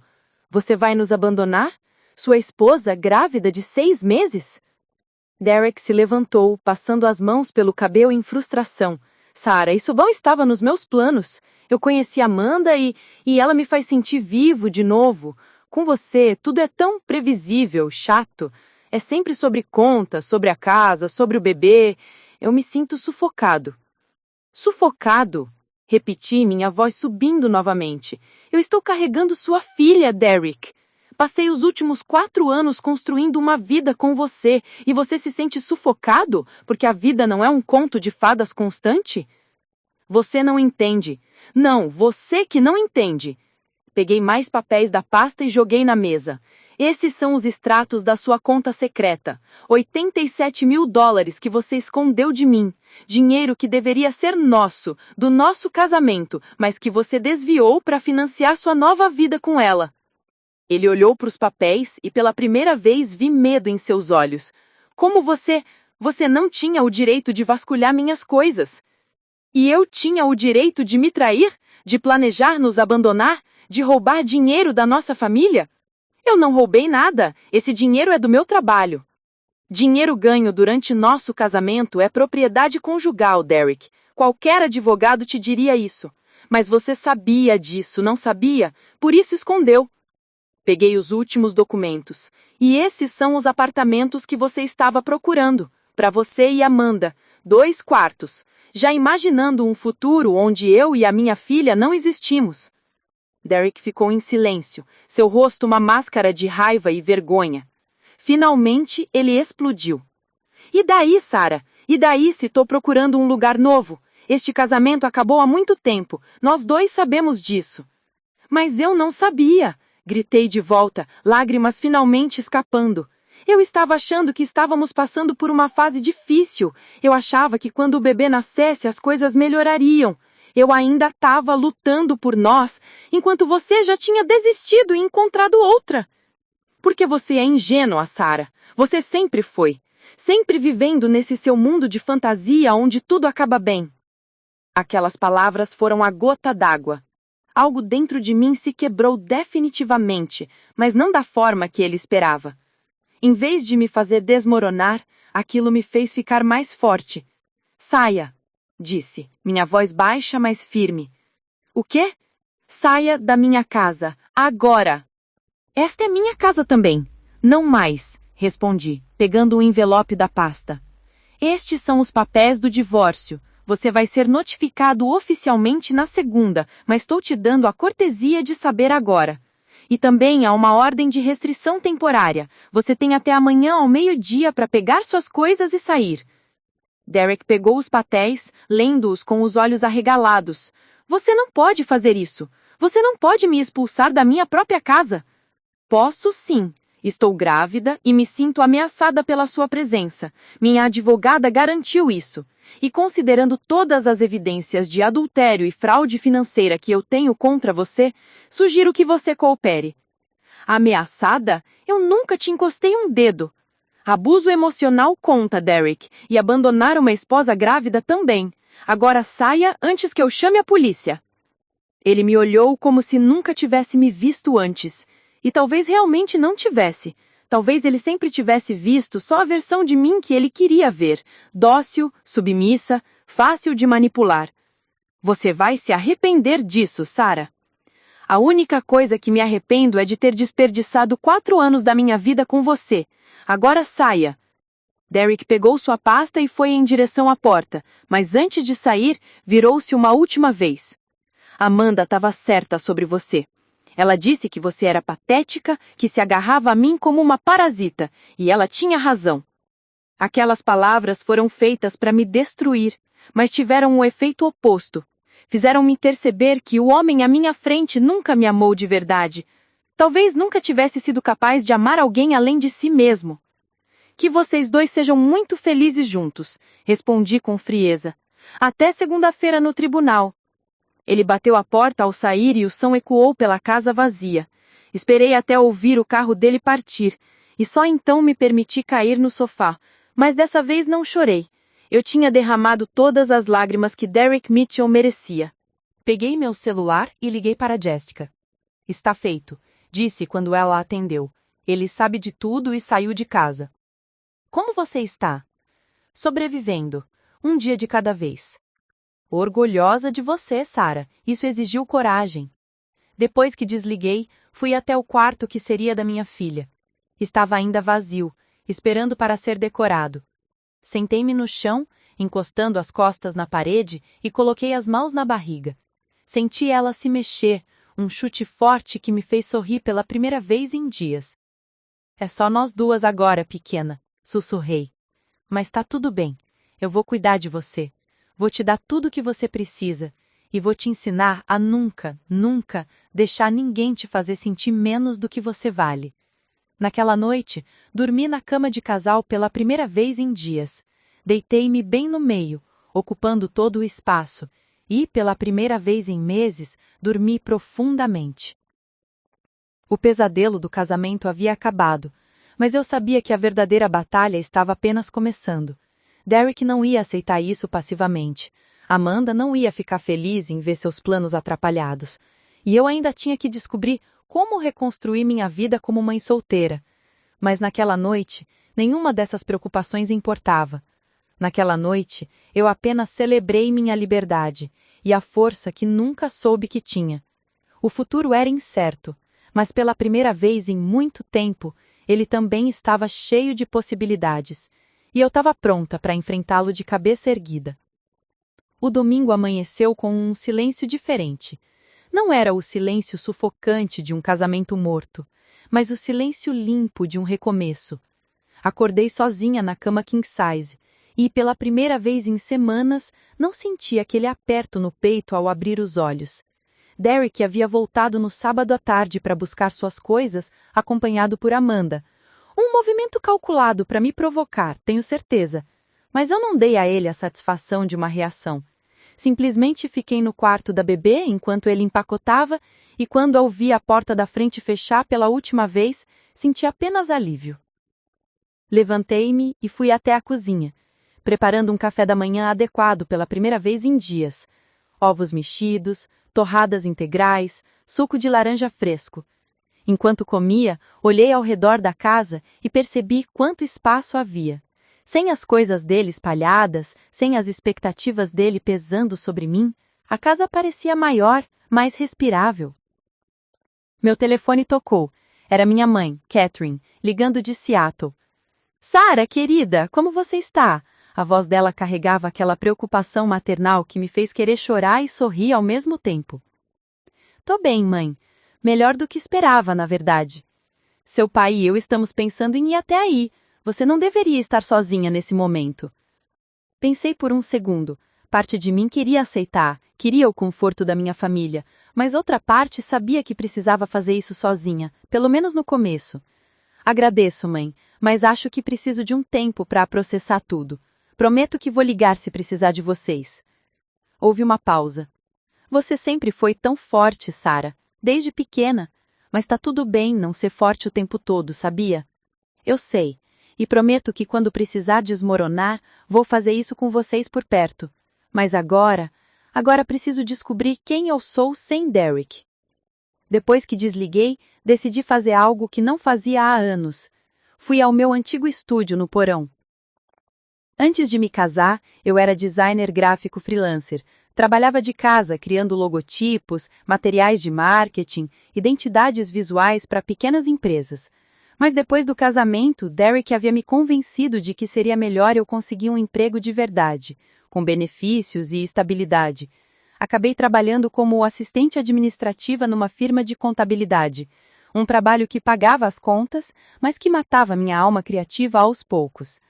Você vai nos abandonar? Sua esposa, grávida de 6 meses? Derek se levantou, passando as mãos pelo cabelo em frustração. Sarah, isso não estava nos meus planos. Eu conheci Amanda e ela me faz sentir vivo de novo. Com você, tudo é tão previsível, chato. É sempre sobre conta, sobre a casa, sobre o bebê. Eu me sinto sufocado. Sufocado? Repeti, minha voz subindo novamente. Eu estou carregando sua filha, Derek. Passei os últimos 4 anos construindo uma vida com você e você se sente sufocado porque a vida não é um conto de fadas constante? Você não entende. Não, você que não entende. Peguei mais papéis da pasta e joguei na mesa. Esses são os extratos da sua conta secreta. $87.000 que você escondeu de mim. Dinheiro que deveria ser nosso, do nosso casamento, mas que você desviou para financiar sua nova vida com ela. Ele olhou para os papéis e pela primeira vez vi medo em seus olhos. Como você não tinha o direito de vasculhar minhas coisas. E eu tinha o direito de me trair? De planejar nos abandonar? De roubar dinheiro da nossa família? Eu não roubei nada, esse dinheiro é do meu trabalho. Dinheiro ganho durante nosso casamento é propriedade conjugal, Derek. Qualquer advogado te diria isso. Mas você sabia disso, não sabia? Por isso escondeu. Peguei os últimos documentos. E esses são os apartamentos que você estava procurando. Para você e Amanda. 2 quartos. Já imaginando um futuro onde eu e a minha filha não existimos. Derek ficou em silêncio, seu rosto uma máscara de raiva e vergonha. Finalmente, ele explodiu. E daí, Sarah? E daí se tô procurando um lugar novo? Este casamento acabou há muito tempo, nós 2 sabemos disso. Mas eu não sabia, gritei de volta, lágrimas finalmente escapando. Eu estava achando que estávamos passando por uma fase difícil. Eu achava que quando o bebê nascesse as coisas melhorariam. Eu ainda estava lutando por nós, enquanto você já tinha desistido e encontrado outra. Porque você é ingênua, Sarah. Você sempre foi. Sempre vivendo nesse seu mundo de fantasia onde tudo acaba bem. Aquelas palavras foram a gota d'água. Algo dentro de mim se quebrou definitivamente, mas não da forma que ele esperava. Em vez de me fazer desmoronar, aquilo me fez ficar mais forte. Saia, disse, minha voz baixa, mas firme. O quê? Saia da minha casa, agora! Esta é minha casa também. Não mais, respondi, pegando o envelope da pasta. Estes são os papéis do divórcio. Você vai ser notificado oficialmente na segunda, mas estou te dando a cortesia de saber agora. E também há uma ordem de restrição temporária. Você tem até amanhã ao meio-dia para pegar suas coisas e sair. Derek pegou os papéis, lendo-os com os olhos arregalados. Você não pode fazer isso. Você não pode me expulsar da minha própria casa. Posso sim. Estou grávida e me sinto ameaçada pela sua presença. Minha advogada garantiu isso. E considerando todas as evidências de adultério e fraude financeira que eu tenho contra você, sugiro que você coopere. Ameaçada? Eu nunca te encostei um dedo. Abuso emocional conta, Derek, e abandonar uma esposa grávida também. Agora saia antes que eu chame a polícia. Ele me olhou como se nunca tivesse me visto antes. E talvez realmente não tivesse. Talvez ele sempre tivesse visto só a versão de mim que ele queria ver. Dócil, submissa, fácil de manipular. Você vai se arrepender disso, Sarah. A única coisa que me arrependo é de ter desperdiçado 4 anos da minha vida com você. Agora saia. Derek pegou sua pasta e foi em direção à porta, mas antes de sair, virou-se uma última vez. Amanda estava certa sobre você. Ela disse que você era patética, que se agarrava a mim como uma parasita, e ela tinha razão. Aquelas palavras foram feitas para me destruir, mas tiveram o efeito oposto. Fizeram-me perceber que o homem à minha frente nunca me amou de verdade. Talvez nunca tivesse sido capaz de amar alguém além de si mesmo. Que vocês 2 sejam muito felizes juntos, respondi com frieza. Até segunda-feira no tribunal. Ele bateu a porta ao sair e o som ecoou pela casa vazia. Esperei até ouvir o carro dele partir, e só então me permiti cair no sofá, mas dessa vez não chorei. Eu tinha derramado todas as lágrimas que Derek Mitchell merecia. Peguei meu celular e liguei para Jessica. Está feito, disse quando ela atendeu. Ele sabe de tudo e saiu de casa. Como você está? Sobrevivendo. Um dia de cada vez. Orgulhosa de você, Sarah. Isso exigiu coragem. Depois que desliguei, fui até o quarto que seria da minha filha. Estava ainda vazio, esperando para ser decorado. Sentei-me no chão, encostando as costas na parede e coloquei as mãos na barriga. Senti ela se mexer, um chute forte que me fez sorrir pela primeira vez em dias. É só nós duas agora, pequena, sussurrei. Mas tá tudo bem, eu vou cuidar de você. Vou te dar tudo o que você precisa. E vou te ensinar a nunca, nunca deixar ninguém te fazer sentir menos do que você vale. Naquela noite, dormi na cama de casal pela primeira vez em dias. Deitei-me bem no meio, ocupando todo o espaço, e, pela primeira vez em meses, dormi profundamente. O pesadelo do casamento havia acabado, mas eu sabia que a verdadeira batalha estava apenas começando. Derek não ia aceitar isso passivamente. Amanda não ia ficar feliz em ver seus planos atrapalhados. E eu ainda tinha que descobrir como reconstruir minha vida como mãe solteira. Mas naquela noite, nenhuma dessas preocupações importava. Naquela noite, eu apenas celebrei minha liberdade e a força que nunca soube que tinha. O futuro era incerto, mas pela primeira vez em muito tempo, ele também estava cheio de possibilidades. E eu estava pronta para enfrentá-lo de cabeça erguida. O domingo amanheceu com um silêncio diferente. Não era o silêncio sufocante de um casamento morto, mas o silêncio limpo de um recomeço. Acordei sozinha na cama king size, e pela primeira vez em semanas não senti aquele aperto no peito ao abrir os olhos. Derek havia voltado no sábado à tarde para buscar suas coisas, acompanhado por Amanda. Um movimento calculado para me provocar, tenho certeza. Mas eu não dei a ele a satisfação de uma reação. Simplesmente fiquei no quarto da bebê enquanto ele empacotava e quando ouvi a porta da frente fechar pela última vez, senti apenas alívio. Levantei-me e fui até a cozinha, preparando um café da manhã adequado pela primeira vez em dias. Ovos mexidos, torradas integrais, suco de laranja fresco. Enquanto comia, olhei ao redor da casa e percebi quanto espaço havia. Sem as coisas dele espalhadas, sem as expectativas dele pesando sobre mim, a casa parecia maior, mais respirável. Meu telefone tocou. Era minha mãe, Catherine, ligando de Seattle. Sarah, querida, como você está? A voz dela carregava aquela preocupação maternal que me fez querer chorar e sorrir ao mesmo tempo. Tô bem, mãe. Melhor do que esperava, na verdade. Seu pai e eu estamos pensando em ir até aí. Você não deveria estar sozinha nesse momento. Pensei por um segundo. Parte de mim queria aceitar, queria o conforto da minha família, mas outra parte sabia que precisava fazer isso sozinha, pelo menos no começo. Agradeço, mãe, mas acho que preciso de um tempo para processar tudo. Prometo que vou ligar se precisar de vocês. Houve uma pausa. Você sempre foi tão forte, Sarah, desde pequena, mas tá tudo bem não ser forte o tempo todo, sabia? Eu sei. E prometo que quando precisar desmoronar, vou fazer isso com vocês por perto. Mas agora preciso descobrir quem eu sou sem Derek. Depois que desliguei, decidi fazer algo que não fazia há anos. Fui ao meu antigo estúdio no porão. Antes de me casar, eu era designer gráfico freelancer. Trabalhava de casa, criando logotipos, materiais de marketing, identidades visuais para pequenas empresas. Mas depois do casamento, Derek havia me convencido de que seria melhor eu conseguir um emprego de verdade, com benefícios e estabilidade. Acabei trabalhando como assistente administrativa numa firma de contabilidade, um trabalho que pagava as contas, mas que matava minha alma criativa aos poucos.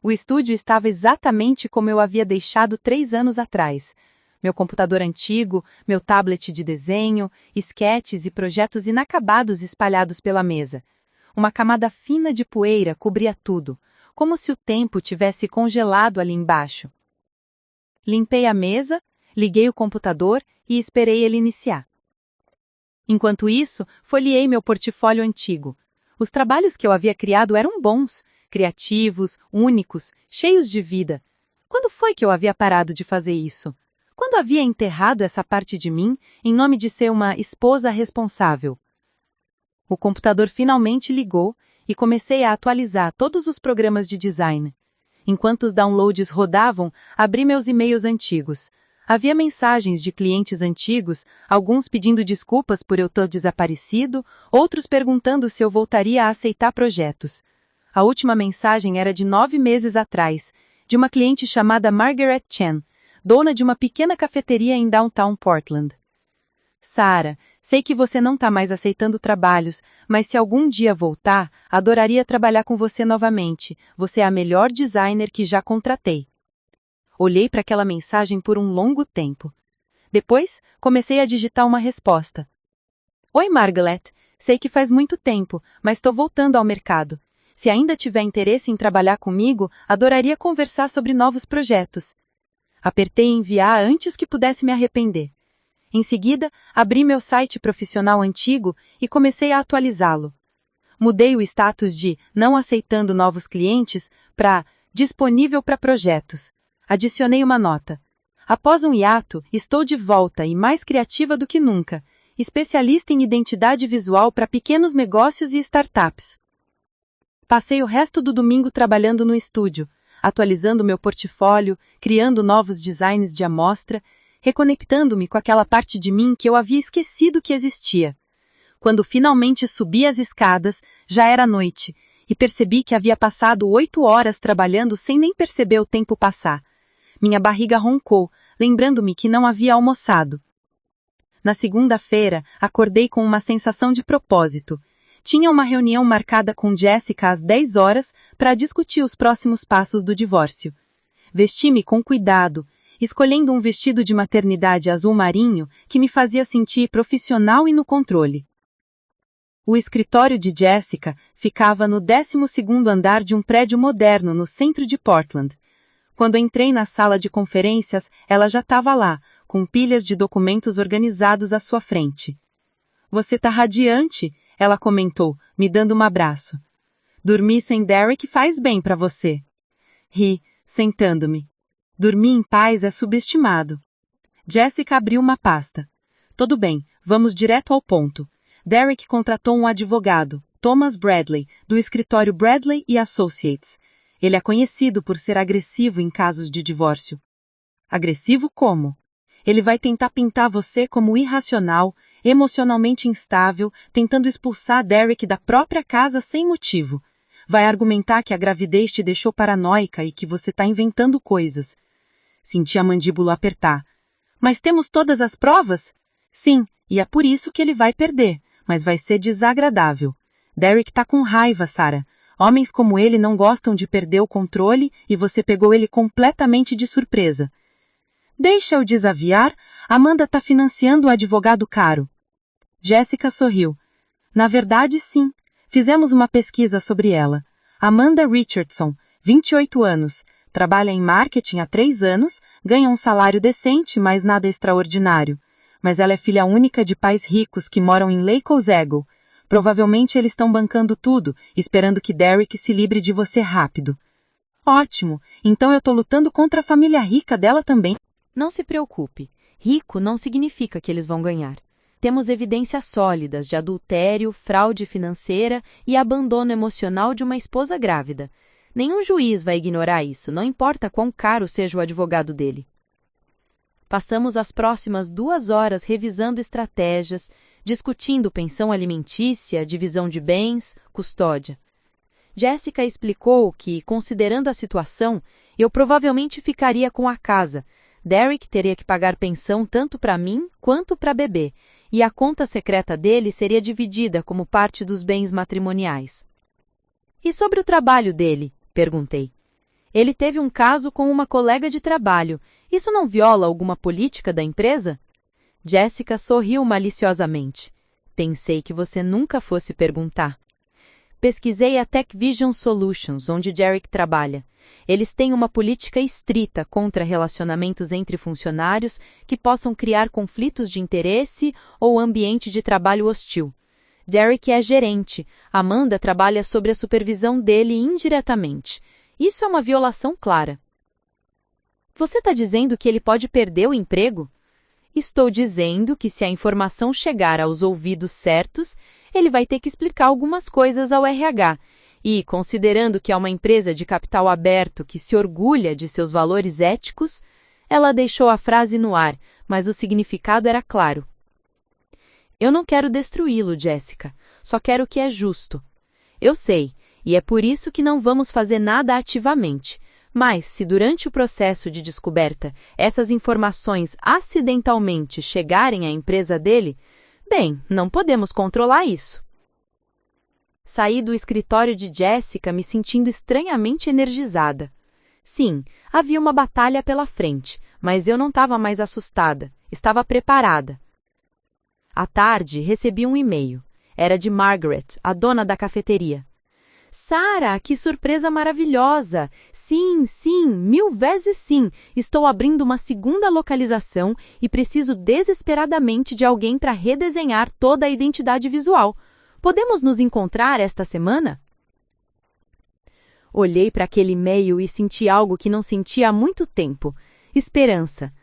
O estúdio estava exatamente como eu havia deixado 3 anos atrás. Meu computador antigo, meu tablet de desenho, esquetes e projetos inacabados espalhados pela mesa. Uma camada fina de poeira cobria tudo, como se o tempo tivesse congelado ali embaixo. Limpei a mesa, liguei o computador e esperei ele iniciar. Enquanto isso, folheei meu portfólio antigo. Os trabalhos que eu havia criado eram bons, criativos, únicos, cheios de vida. Quando foi que eu havia parado de fazer isso? Quando havia enterrado essa parte de mim em nome de ser uma esposa responsável? O computador finalmente ligou e comecei a atualizar todos os programas de design. Enquanto os downloads rodavam, abri meus e-mails antigos. Havia mensagens de clientes antigos, alguns pedindo desculpas por eu ter desaparecido, outros perguntando se eu voltaria a aceitar projetos. A última mensagem era de 9 meses atrás, de uma cliente chamada Margaret Chen, dona de uma pequena cafeteria em Downtown Portland. Sarah, sei que você não está mais aceitando trabalhos, mas se algum dia voltar, adoraria trabalhar com você novamente. Você é a melhor designer que já contratei. Olhei para aquela mensagem por um longo tempo. Depois, comecei a digitar uma resposta. Oi, Margaret. Sei que faz muito tempo, mas estou voltando ao mercado. Se ainda tiver interesse em trabalhar comigo, adoraria conversar sobre novos projetos. Apertei enviar antes que pudesse me arrepender. Em seguida, abri meu site profissional antigo e comecei a atualizá-lo. Mudei o status de não aceitando novos clientes para disponível para projetos. Adicionei uma nota. Após um hiato, estou de volta e mais criativa do que nunca, especialista em identidade visual para pequenos negócios e startups. Passei o resto do domingo trabalhando no estúdio, atualizando meu portfólio, criando novos designs de amostra, reconectando-me com aquela parte de mim que eu havia esquecido que existia. Quando finalmente subi as escadas, já era noite, e percebi que havia passado 8 horas trabalhando sem nem perceber o tempo passar. Minha barriga roncou, lembrando-me que não havia almoçado. Na segunda-feira, acordei com uma sensação de propósito. Tinha uma reunião marcada com Jessica às 10 horas para discutir os próximos passos do divórcio. Vesti-me com cuidado, escolhendo um vestido de maternidade azul marinho que me fazia sentir profissional e no controle. O escritório de Jessica ficava no 12º andar de um prédio moderno no centro de Portland. Quando entrei na sala de conferências, ela já estava lá, com pilhas de documentos organizados à sua frente. Você tá radiante, ela comentou, me dando um abraço. Dormir sem Derek faz bem para você. Ri, sentando-me. Dormir em paz é subestimado. Jessica abriu uma pasta. Tudo bem, vamos direto ao ponto. Derek contratou um advogado, Thomas Bradley, do escritório Bradley & Associates. Ele é conhecido por ser agressivo em casos de divórcio. Agressivo como? Ele vai tentar pintar você como irracional, emocionalmente instável, tentando expulsar Derek da própria casa sem motivo. Vai argumentar que a gravidez te deixou paranoica e que você está inventando coisas. Senti a mandíbula apertar. Mas temos todas as provas? Sim, e é por isso que ele vai perder, mas vai ser desagradável. Derek tá com raiva, Sarah. Homens como ele não gostam de perder o controle e você pegou ele completamente de surpresa. Deixa-o desaviar, Amanda tá financiando um advogado caro. Jessica sorriu. Na verdade, sim. Fizemos uma pesquisa sobre ela. Amanda Richardson, 28 anos, trabalha em marketing há 3 anos, ganha um salário decente, mas nada extraordinário. Mas ela é filha única de pais ricos que moram em Lake Otsego. Provavelmente eles estão bancando tudo, esperando que Derek se livre de você rápido. Ótimo, então eu tô lutando contra a família rica dela também. Não se preocupe, rico não significa que eles vão ganhar. Temos evidências sólidas de adultério, fraude financeira e abandono emocional de uma esposa grávida. Nenhum juiz vai ignorar isso, não importa quão caro seja o advogado dele. Passamos as próximas 2 horas revisando estratégias, discutindo pensão alimentícia, divisão de bens, custódia. Jessica explicou que, considerando a situação, eu provavelmente ficaria com a casa. Derek teria que pagar pensão tanto para mim quanto para bebê, e a conta secreta dele seria dividida como parte dos bens matrimoniais. E sobre o trabalho dele? Perguntei. Ele teve um caso com uma colega de trabalho. Isso não viola alguma política da empresa? Jessica sorriu maliciosamente. Pensei que você nunca fosse perguntar. Pesquisei a Tech Vision Solutions, onde Derek trabalha. Eles têm uma política estrita contra relacionamentos entre funcionários que possam criar conflitos de interesse ou ambiente de trabalho hostil. Derek é gerente. Amanda trabalha sob a supervisão dele indiretamente. Isso é uma violação clara. Você está dizendo que ele pode perder o emprego? Estou dizendo que se a informação chegar aos ouvidos certos, ele vai ter que explicar algumas coisas ao RH. E, considerando que é uma empresa de capital aberto que se orgulha de seus valores éticos, ela deixou a frase no ar, mas o significado era claro. Eu não quero destruí-lo, Jessica. Só quero o que é justo. Eu sei, E é por isso que não vamos fazer nada ativamente. Mas, se durante o processo de descoberta essas informações acidentalmente chegarem à empresa dele, bem, não podemos controlar isso. Saí do escritório de Jessica me sentindo estranhamente energizada. Sim, havia uma batalha pela frente, mas eu não estava mais assustada, estava preparada. À tarde, recebi um e-mail. Era de Margaret, a dona da cafeteria. Sarah, que surpresa maravilhosa! Sim, 1000 vezes sim! Estou abrindo uma segunda localização e preciso desesperadamente de alguém para redesenhar toda a identidade visual. Podemos nos encontrar esta semana? Olhei para aquele e-mail e senti algo que não sentia há muito tempo: esperança.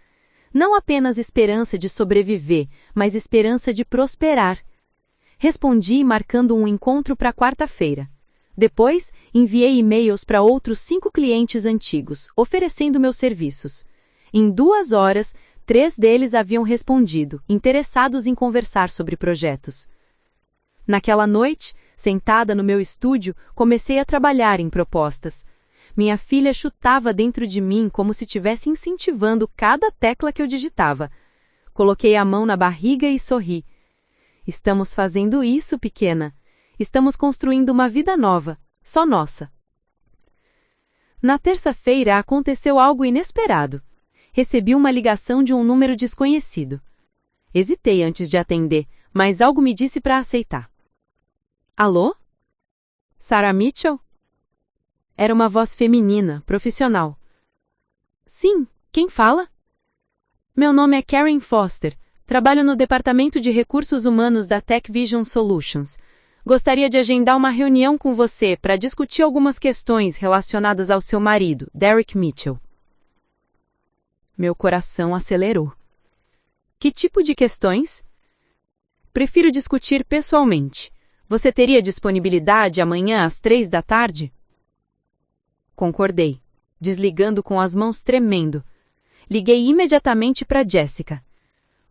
Não apenas esperança de sobreviver, mas esperança de prosperar. Respondi marcando um encontro para quarta-feira. Depois, enviei e-mails para outros 5 clientes antigos, oferecendo meus serviços. Em 2 horas, 3 deles haviam respondido, interessados em conversar sobre projetos. Naquela noite, sentada no meu estúdio, comecei a trabalhar em propostas. Minha filha chutava dentro de mim como se estivesse incentivando cada tecla que eu digitava. Coloquei a mão na barriga e sorri. Estamos fazendo isso, pequena. Estamos construindo uma vida nova, só nossa. Na terça-feira aconteceu algo inesperado. Recebi uma ligação de um número desconhecido. Hesitei antes de atender, mas algo me disse para aceitar. Alô? Sarah Mitchell? Era uma voz feminina, profissional. Sim, quem fala? Meu nome é Karen Foster. Trabalho no Departamento de Recursos Humanos da Tech Vision Solutions. Gostaria de agendar uma reunião com você para discutir algumas questões relacionadas ao seu marido, Derek Mitchell. Meu coração acelerou. Que tipo de questões? Prefiro discutir pessoalmente. Você teria disponibilidade amanhã às 3 da tarde? Concordei, desligando com as mãos tremendo. Liguei imediatamente para Jessica.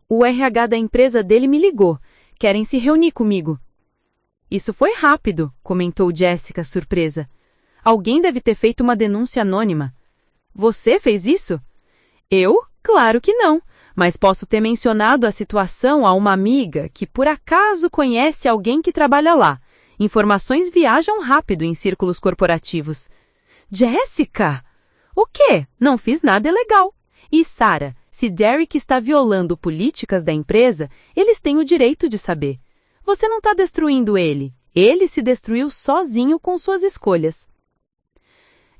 O RH da empresa dele me ligou. Querem se reunir comigo. Isso foi rápido, comentou Jessica, surpresa. Alguém deve ter feito uma denúncia anônima. Você fez isso? Eu? Claro que não, mas posso ter mencionado a situação a uma amiga que por acaso conhece alguém que trabalha lá. Informações viajam rápido em círculos corporativos. Jessica! O quê? Não fiz nada ilegal. E Sarah, se Derek está violando políticas da empresa, eles têm o direito de saber. Você não está destruindo ele. Ele se destruiu sozinho com suas escolhas.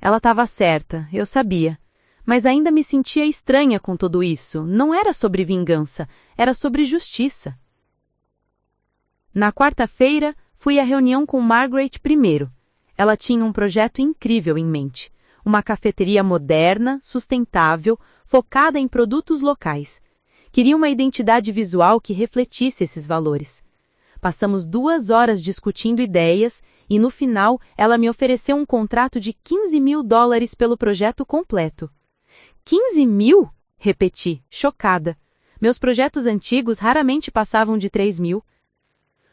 Ela estava certa, eu sabia. Mas ainda me sentia estranha com tudo isso. Não era sobre vingança, era sobre justiça. Na quarta-feira, fui à reunião com Margaret primeiro. Ela tinha um projeto incrível em mente. Uma cafeteria moderna, sustentável, focada em produtos locais. Queria uma identidade visual que refletisse esses valores. Passamos 2 horas discutindo ideias e, no final, ela me ofereceu um contrato de $15.000 pelo projeto completo. 15.000? Repeti, chocada. Meus projetos antigos raramente passavam de 3.000.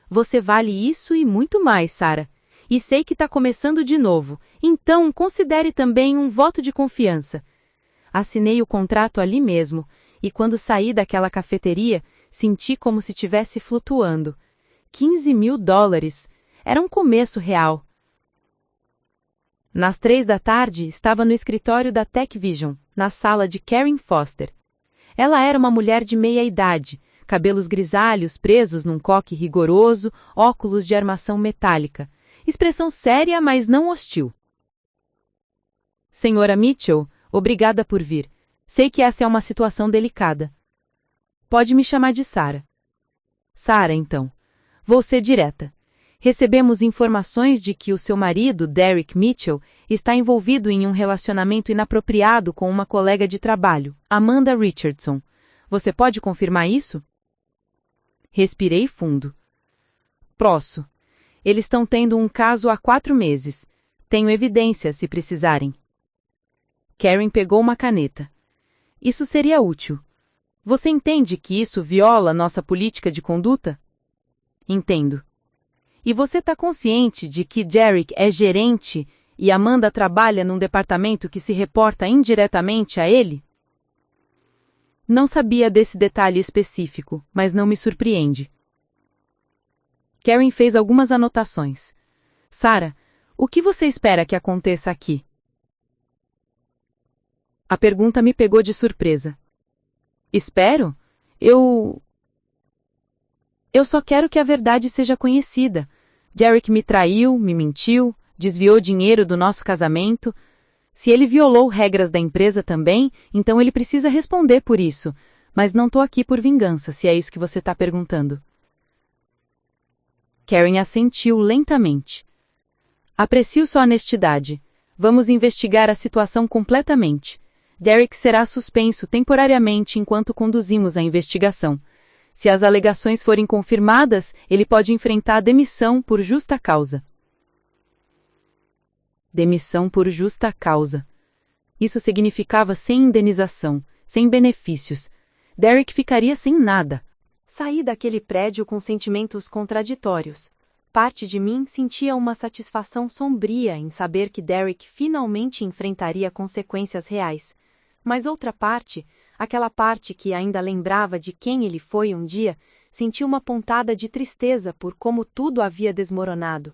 Você vale isso e muito mais, Sarah. E sei que está começando de novo, então considere também um voto de confiança. Assinei o contrato ali mesmo, e quando saí daquela cafeteria, senti como se estivesse flutuando. $15.000. Era um começo real. Nas 3 da tarde, estava no escritório da Tech Vision, na sala de Karen Foster. Ela era uma mulher de meia-idade, cabelos grisalhos presos num coque rigoroso, óculos de armação metálica. Expressão séria, mas não hostil. Senhora Mitchell, obrigada por vir. Sei que essa é uma situação delicada. Pode me chamar de Sarah. Sarah, então. Vou ser direta. Recebemos informações de que o seu marido, Derek Mitchell, está envolvido em um relacionamento inapropriado com uma colega de trabalho, Amanda Richardson. Você pode confirmar isso? Respirei fundo. Posso. Eles estão tendo um caso há 4 meses. Tenho evidências, se precisarem. Karen pegou uma caneta. Isso seria útil. Você entende que isso viola nossa política de conduta? Entendo. E você tá consciente de que Derek é gerente e Amanda trabalha num departamento que se reporta indiretamente a ele? Não sabia desse detalhe específico, mas não me surpreende. Karen fez algumas anotações. Sarah, o que você espera que aconteça aqui? A pergunta me pegou de surpresa. Espero? Eu só quero que a verdade seja conhecida. Derek me traiu, me mentiu, desviou dinheiro do nosso casamento. Se ele violou regras da empresa também, então ele precisa responder por isso. Mas não tô aqui por vingança, se é isso que você tá perguntando. Karen assentiu lentamente. Aprecio sua honestidade. Vamos investigar a situação completamente. Derek será suspenso temporariamente enquanto conduzimos a investigação. Se as alegações forem confirmadas, ele pode enfrentar a demissão por justa causa. Demissão por justa causa. Isso significava sem indenização, sem benefícios. Derek ficaria sem nada. Saí daquele prédio com sentimentos contraditórios. Parte de mim sentia uma satisfação sombria em saber que Derek finalmente enfrentaria consequências reais. Mas outra parte, aquela parte que ainda lembrava de quem ele foi um dia, sentia uma pontada de tristeza por como tudo havia desmoronado.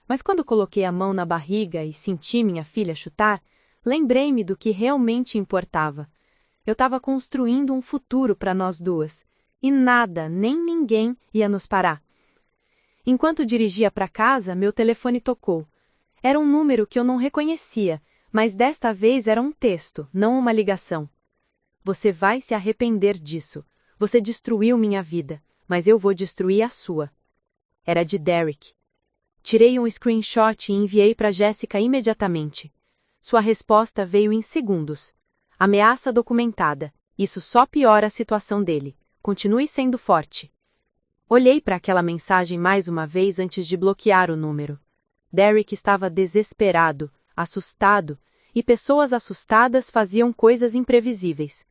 Mas quando coloquei a mão na barriga e senti minha filha chutar, lembrei-me do que realmente importava. Eu estava construindo um futuro para nós duas, e nada, nem ninguém ia nos parar. Enquanto dirigia para casa, meu telefone tocou. Era um número que eu não reconhecia, mas desta vez era um texto, não uma ligação. Você vai se arrepender disso. Você destruiu minha vida, mas eu vou destruir a sua. Era de Derek. Tirei um screenshot e enviei para Jéssica imediatamente. Sua resposta veio em segundos. Ameaça documentada. Isso só piora a situação dele. Continue sendo forte. Olhei para aquela mensagem mais uma vez antes de bloquear o número. Derek estava desesperado, assustado, e pessoas assustadas faziam coisas imprevisíveis.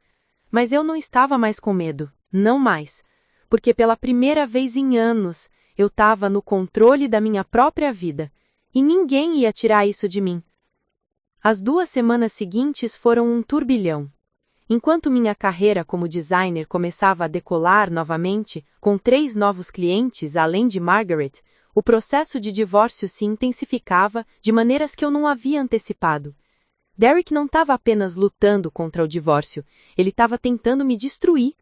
Mas eu não estava mais com medo, não mais, porque pela primeira vez em anos eu estava no controle da minha própria vida, e ninguém ia tirar isso de mim. As 2 semanas seguintes foram um turbilhão. Enquanto minha carreira como designer começava a decolar novamente, com 3 novos clientes além de Margaret, o processo de divórcio se intensificava de maneiras que eu não havia antecipado. Derek não estava apenas lutando contra o divórcio, ele estava tentando me destruir.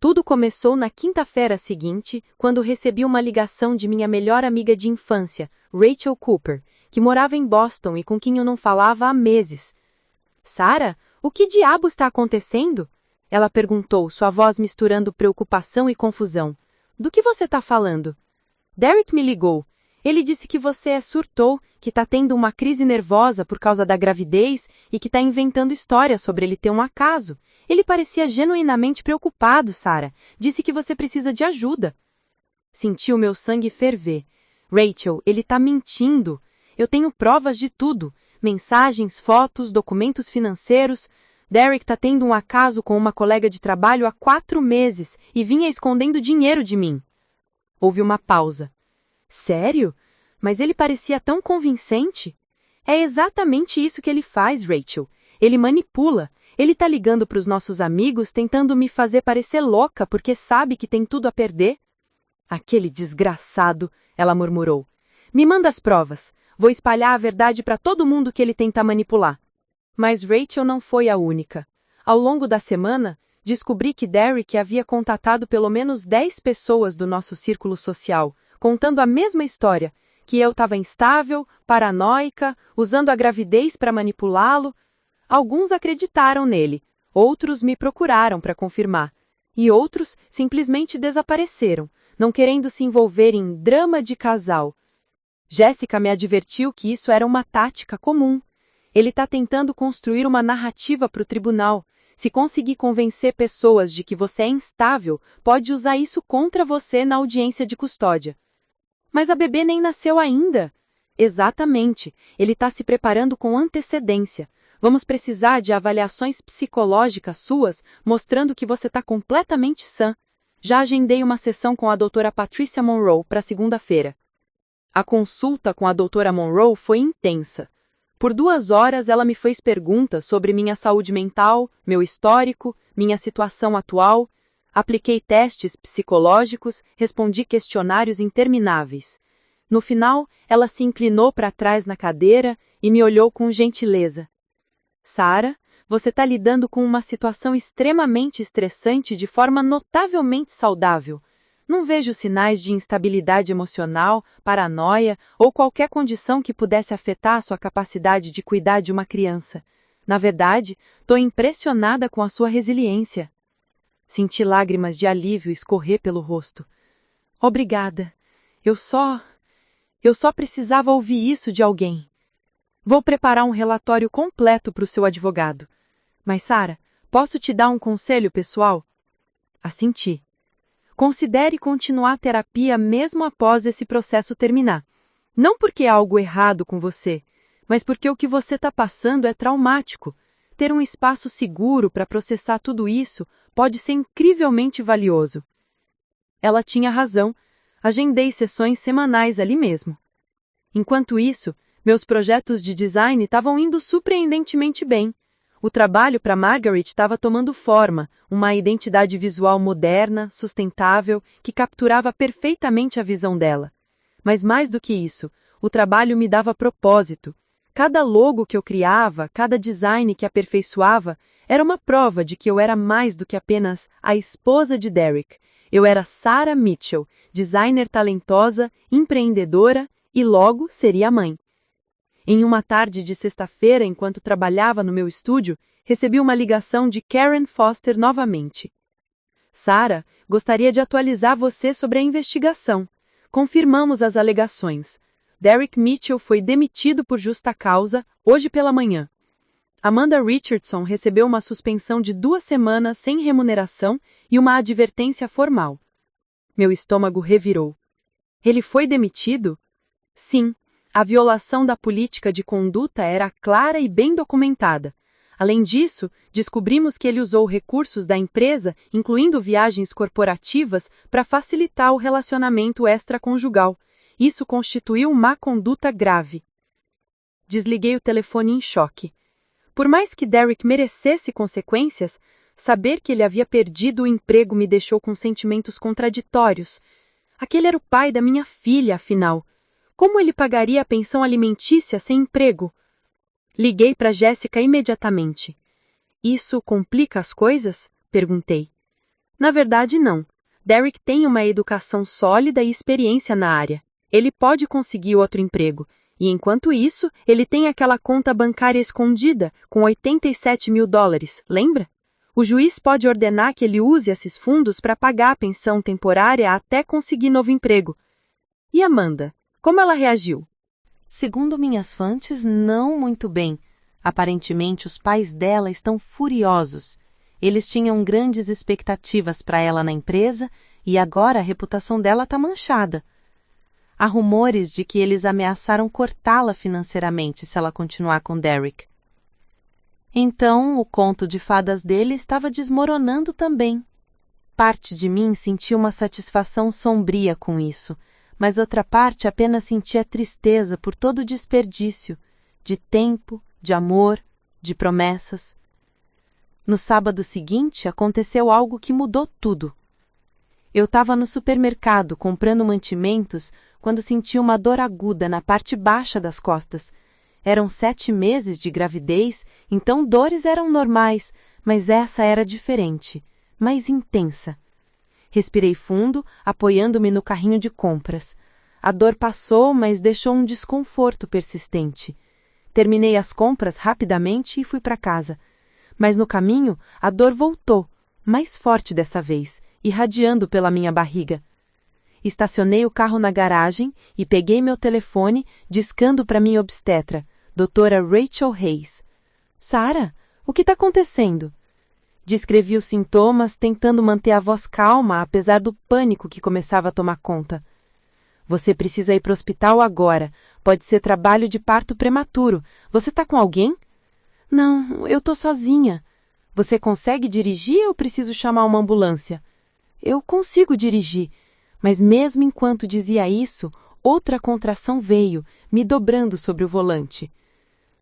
Tudo começou na quinta-feira seguinte, quando recebi uma ligação de minha melhor amiga de infância, Rachel Cooper, que morava em Boston e com quem eu não falava há meses. Sarah, o que diabo está acontecendo? Ela perguntou, sua voz misturando preocupação e confusão. Do que você está falando? Derek me ligou. Ele disse que você surtou, que está tendo uma crise nervosa por causa da gravidez e que está inventando histórias sobre ele ter um acaso. Ele parecia genuinamente preocupado, Sarah. Disse que você precisa de ajuda. Senti o meu sangue ferver. Rachel, ele está mentindo. Eu tenho provas de tudo. Mensagens, fotos, documentos financeiros. Derek está tendo um acaso com uma colega de trabalho há 4 meses e vinha escondendo dinheiro de mim. Houve uma pausa. Sério? Mas ele parecia tão convincente. É exatamente isso que ele faz, Rachel. Ele manipula. Ele tá ligando para os nossos amigos tentando me fazer parecer louca porque sabe que tem tudo a perder. Aquele desgraçado, ela murmurou. Me manda as provas. Vou espalhar a verdade para todo mundo que ele tenta manipular. Mas Rachel não foi a única. Ao longo da semana, descobri que Derek havia contatado pelo menos 10 pessoas do nosso círculo social, contando a mesma história, que eu estava instável, paranoica, usando a gravidez para manipulá-lo. Alguns acreditaram nele, outros me procuraram para confirmar, e outros simplesmente desapareceram, não querendo se envolver em drama de casal. Jéssica me advertiu que isso era uma tática comum. Ele está tentando construir uma narrativa para o tribunal. Se conseguir convencer pessoas de que você é instável, pode usar isso contra você na audiência de custódia. Mas a bebê nem nasceu ainda. Exatamente. Ele está se preparando com antecedência. Vamos precisar de avaliações psicológicas suas, mostrando que você está completamente sã. Já agendei uma sessão com a doutora Patricia Monroe para segunda-feira. A consulta com a doutora Monroe foi intensa. Por 2 horas ela me fez perguntas sobre minha saúde mental, meu histórico, minha situação atual. Apliquei testes psicológicos, respondi questionários intermináveis. No final, ela se inclinou para trás na cadeira e me olhou com gentileza. Sarah, você está lidando com uma situação extremamente estressante de forma notavelmente saudável. Não vejo sinais de instabilidade emocional, paranoia ou qualquer condição que pudesse afetar a sua capacidade de cuidar de uma criança. Na verdade, estou impressionada com a sua resiliência. Senti lágrimas de alívio escorrer pelo rosto. Obrigada. Eu só precisava ouvir isso de alguém. Vou preparar um relatório completo para o seu advogado. Mas, Sarah, posso te dar um conselho pessoal? Assenti. Considere continuar a terapia mesmo após esse processo terminar. Não porque há algo errado com você, mas porque o que você está passando é traumático. Ter um espaço seguro para processar tudo isso pode ser incrivelmente valioso. Ela tinha razão. Agendei sessões semanais ali mesmo. Enquanto isso, meus projetos de design estavam indo surpreendentemente bem. O trabalho para Margaret estava tomando forma, uma identidade visual moderna, sustentável, que capturava perfeitamente a visão dela. Mas mais do que isso, o trabalho me dava propósito. Cada logo que eu criava, cada design que aperfeiçoava, era uma prova de que eu era mais do que apenas a esposa de Derek. Eu era Sarah Mitchell, designer talentosa, empreendedora e logo seria mãe. Em uma tarde de sexta-feira, enquanto trabalhava no meu estúdio, recebi uma ligação de Karen Foster novamente. Sarah, gostaria de atualizar você sobre a investigação. Confirmamos as alegações. Derek Mitchell foi demitido por justa causa hoje pela manhã. Amanda Richardson recebeu uma suspensão de 2 semanas sem remuneração e uma advertência formal. Meu estômago revirou. Ele foi demitido? Sim. A violação da política de conduta era clara e bem documentada. Além disso, descobrimos que ele usou recursos da empresa, incluindo viagens corporativas, para facilitar o relacionamento extraconjugal. Isso constituiu má conduta grave. Desliguei o telefone em choque. Por mais que Derek merecesse consequências, saber que ele havia perdido o emprego me deixou com sentimentos contraditórios. Aquele era o pai da minha filha, afinal. Como ele pagaria a pensão alimentícia sem emprego? Liguei para Jéssica imediatamente. Isso complica as coisas? Perguntei. Na verdade, não. Derek tem uma educação sólida e experiência na área. Ele pode conseguir outro emprego. E enquanto isso, ele tem aquela conta bancária escondida, com $87 mil, lembra? O juiz pode ordenar que ele use esses fundos para pagar a pensão temporária até conseguir novo emprego. E Amanda? Como ela reagiu? Segundo minhas fontes, não muito bem. Aparentemente, os pais dela estão furiosos. Eles tinham grandes expectativas para ela na empresa e agora a reputação dela está manchada. Há rumores de que eles ameaçaram cortá-la financeiramente se ela continuar com Derek. Então, o conto de fadas dele estava desmoronando também. Parte de mim sentia uma satisfação sombria com isso, mas outra parte apenas sentia tristeza por todo o desperdício, de tempo, de amor, de promessas. No sábado seguinte, aconteceu algo que mudou tudo. Eu estava no supermercado comprando mantimentos quando senti uma dor aguda na parte baixa das costas. Eram 7 meses de gravidez, então dores eram normais, mas essa era diferente, mais intensa. Respirei fundo, apoiando-me no carrinho de compras. A dor passou, mas deixou um desconforto persistente. Terminei as compras rapidamente e fui para casa. Mas no caminho, a dor voltou, mais forte dessa vez, irradiando pela minha barriga. Estacionei o carro na garagem e peguei meu telefone, discando para minha obstetra, doutora Rachel Hayes. Sarah, o que está acontecendo? Descrevi os sintomas, tentando manter a voz calma, apesar do pânico que começava a tomar conta. Você precisa ir para o hospital agora. Pode ser trabalho de parto prematuro. Você está com alguém? Não, eu estou sozinha. Você consegue dirigir ou preciso chamar uma ambulância? Eu consigo dirigir, mas mesmo enquanto dizia isso, outra contração veio, me dobrando sobre o volante.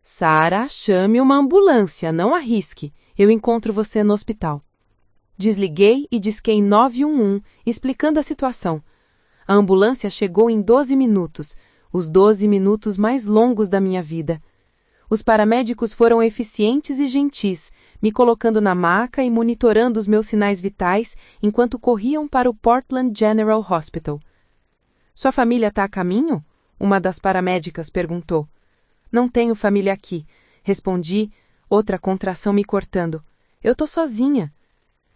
Sarah, chame uma ambulância, não arrisque. Eu encontro você no hospital. Desliguei e disquei 911, explicando a situação. A ambulância chegou em 12 minutos, os 12 minutos mais longos da minha vida. Os paramédicos foram eficientes e gentis, me colocando na maca e monitorando os meus sinais vitais enquanto corriam para o Portland General Hospital. Sua família está a caminho? Uma das paramédicas perguntou. Não tenho família aqui, respondi, outra contração me cortando. Eu tô sozinha.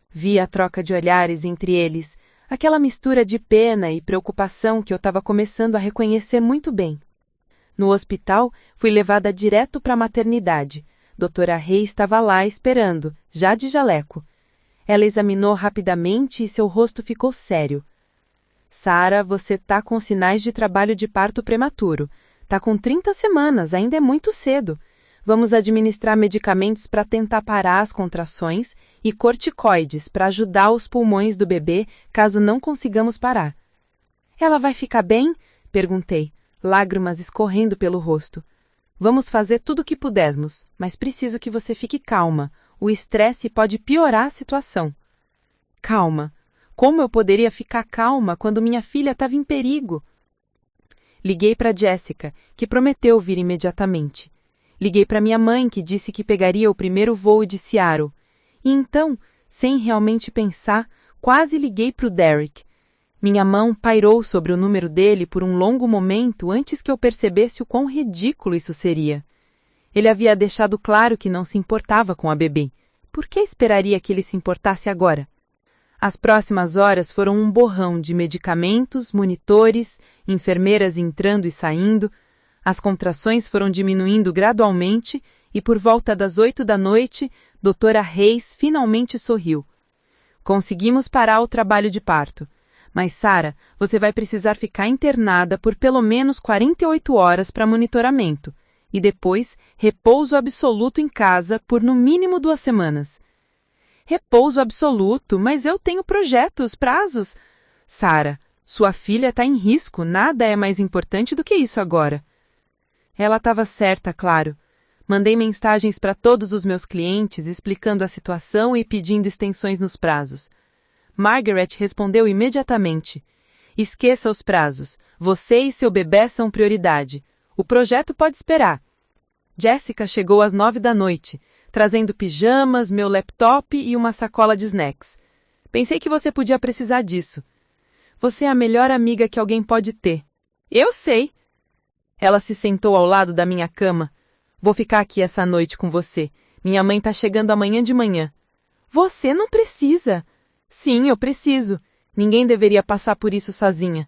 Vi a troca de olhares entre eles, aquela mistura de pena e preocupação que eu estava começando a reconhecer muito bem. No hospital, fui levada direto para a maternidade. Doutora Reis estava lá esperando, já de jaleco. Ela examinou rapidamente e seu rosto ficou sério. Sarah, você tá com sinais de trabalho de parto prematuro. Tá com 30 semanas, ainda é muito cedo. Vamos administrar medicamentos para tentar parar as contrações e corticoides para ajudar os pulmões do bebê caso não consigamos parar. Ela vai ficar bem? Perguntei, lágrimas escorrendo pelo rosto. Vamos fazer tudo o que pudermos, mas preciso que você fique calma. O estresse pode piorar a situação. Calma. Como eu poderia ficar calma quando minha filha estava em perigo? Liguei para Jessica, que prometeu vir imediatamente. Liguei para minha mãe, que disse que pegaria o primeiro voo de Seattle. E então, sem realmente pensar, quase liguei para o Derek. Minha mão pairou sobre o número dele por um longo momento antes que eu percebesse o quão ridículo isso seria. Ele havia deixado claro que não se importava com a bebê. Por que esperaria que ele se importasse agora? As próximas horas foram um borrão de medicamentos, monitores, enfermeiras entrando e saindo. As contrações foram diminuindo gradualmente e por volta das 8 da noite, doutora Reis finalmente sorriu. Conseguimos parar o trabalho de parto. Mas, Sarah, você vai precisar ficar internada por pelo menos 48 horas para monitoramento e depois repouso absoluto em casa por no mínimo 2 semanas. Repouso absoluto, mas eu tenho projetos, prazos. Sarah, sua filha está em risco, nada é mais importante do que isso agora. Ela estava certa, claro. Mandei mensagens para todos os meus clientes explicando a situação e pedindo extensões nos prazos. Margaret respondeu imediatamente. Esqueça os prazos. Você e seu bebê são prioridade. O projeto pode esperar. Jessica chegou às 9 da noite, trazendo pijamas, meu laptop e uma sacola de snacks. Pensei que você podia precisar disso. Você é a melhor amiga que alguém pode ter. Eu sei. Ela se sentou ao lado da minha cama. Vou ficar aqui essa noite com você. Minha mãe está chegando amanhã de manhã. Você não precisa. Sim, eu preciso. Ninguém deveria passar por isso sozinha.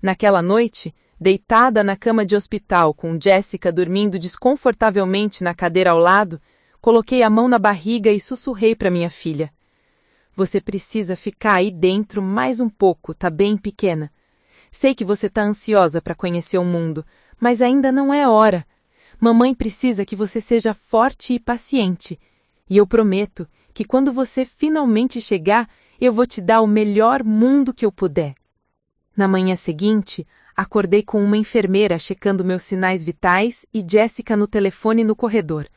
Naquela noite, deitada na cama de hospital com Jessica dormindo desconfortavelmente na cadeira ao lado, coloquei a mão na barriga e sussurrei para minha filha. Você precisa ficar aí dentro mais um pouco, tá bem, pequena? Sei que você tá ansiosa para conhecer o mundo, mas ainda não é hora. Mamãe precisa que você seja forte e paciente. E eu prometo que quando você finalmente chegar, eu vou te dar o melhor mundo que eu puder. Na manhã seguinte, acordei com uma enfermeira checando meus sinais vitais e Jessica no telefone no corredor.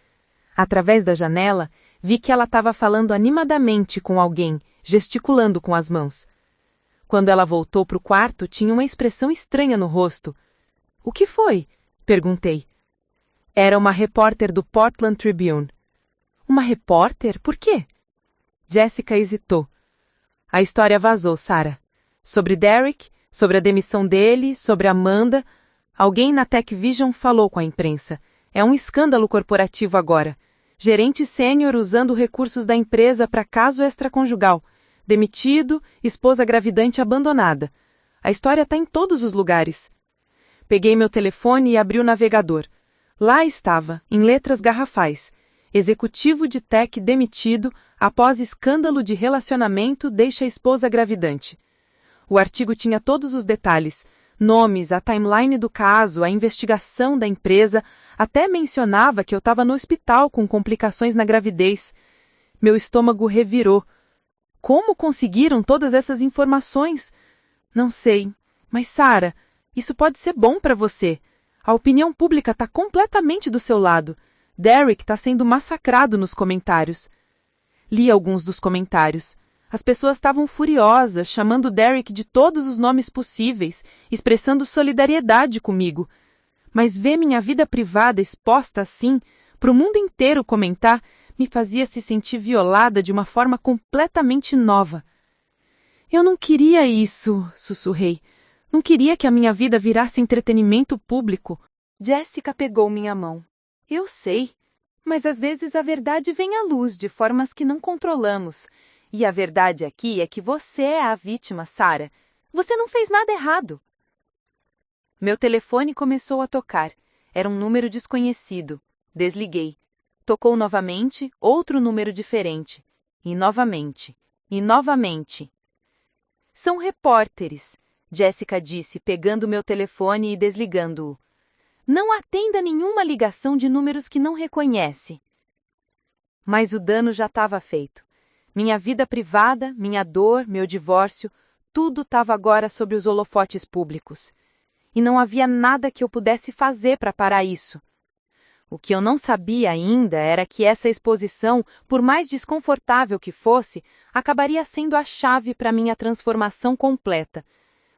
Através da janela, vi que ela estava falando animadamente com alguém, gesticulando com as mãos. Quando ela voltou para o quarto, tinha uma expressão estranha no rosto. — O que foi? Perguntei. Era uma repórter do Portland Tribune. Uma repórter? Por quê? Jessica hesitou. A história vazou, Sarah. Sobre Derek, sobre a demissão dele, sobre Amanda. Alguém na Tech Vision falou com a imprensa. É um escândalo corporativo agora. Gerente sênior usando recursos da empresa para caso extraconjugal. Demitido, esposa gravidante abandonada. A história está em todos os lugares. Peguei meu telefone e abri o navegador. Lá estava, em letras garrafais. Executivo de tech demitido após escândalo de relacionamento deixa a esposa gravidante. O artigo tinha todos os detalhes, nomes, a timeline do caso, a investigação da empresa, até mencionava que eu estava no hospital com complicações na gravidez. Meu estômago revirou. Como conseguiram todas essas informações? Não sei. Mas, Sarah, Isso pode ser bom para você. A opinião pública está completamente do seu lado. Derek está sendo massacrado nos comentários. Li alguns dos comentários. As pessoas estavam furiosas, chamando Derek de todos os nomes possíveis, expressando solidariedade comigo. Mas ver minha vida privada exposta assim, para o mundo inteiro comentar, me fazia se sentir violada de uma forma completamente nova. Eu não queria isso, sussurrei. Não queria que a minha vida virasse entretenimento público. Jessica pegou minha mão. Eu sei, mas às vezes a verdade vem à luz de formas que não controlamos. E a verdade aqui é que você é a vítima, Sarah. Você não fez nada errado. Meu telefone começou a tocar. Era um número desconhecido. Desliguei. Tocou novamente, outro número diferente. E novamente. E novamente. São repórteres, Jessica disse, pegando meu telefone e desligando-o. Não atenda nenhuma ligação de números que não reconhece. Mas o dano já estava feito. Minha vida privada, minha dor, meu divórcio, tudo estava agora sob os holofotes públicos. E não havia nada que eu pudesse fazer para parar isso. O que eu não sabia ainda era que essa exposição, por mais desconfortável que fosse, acabaria sendo a chave para minha transformação completa.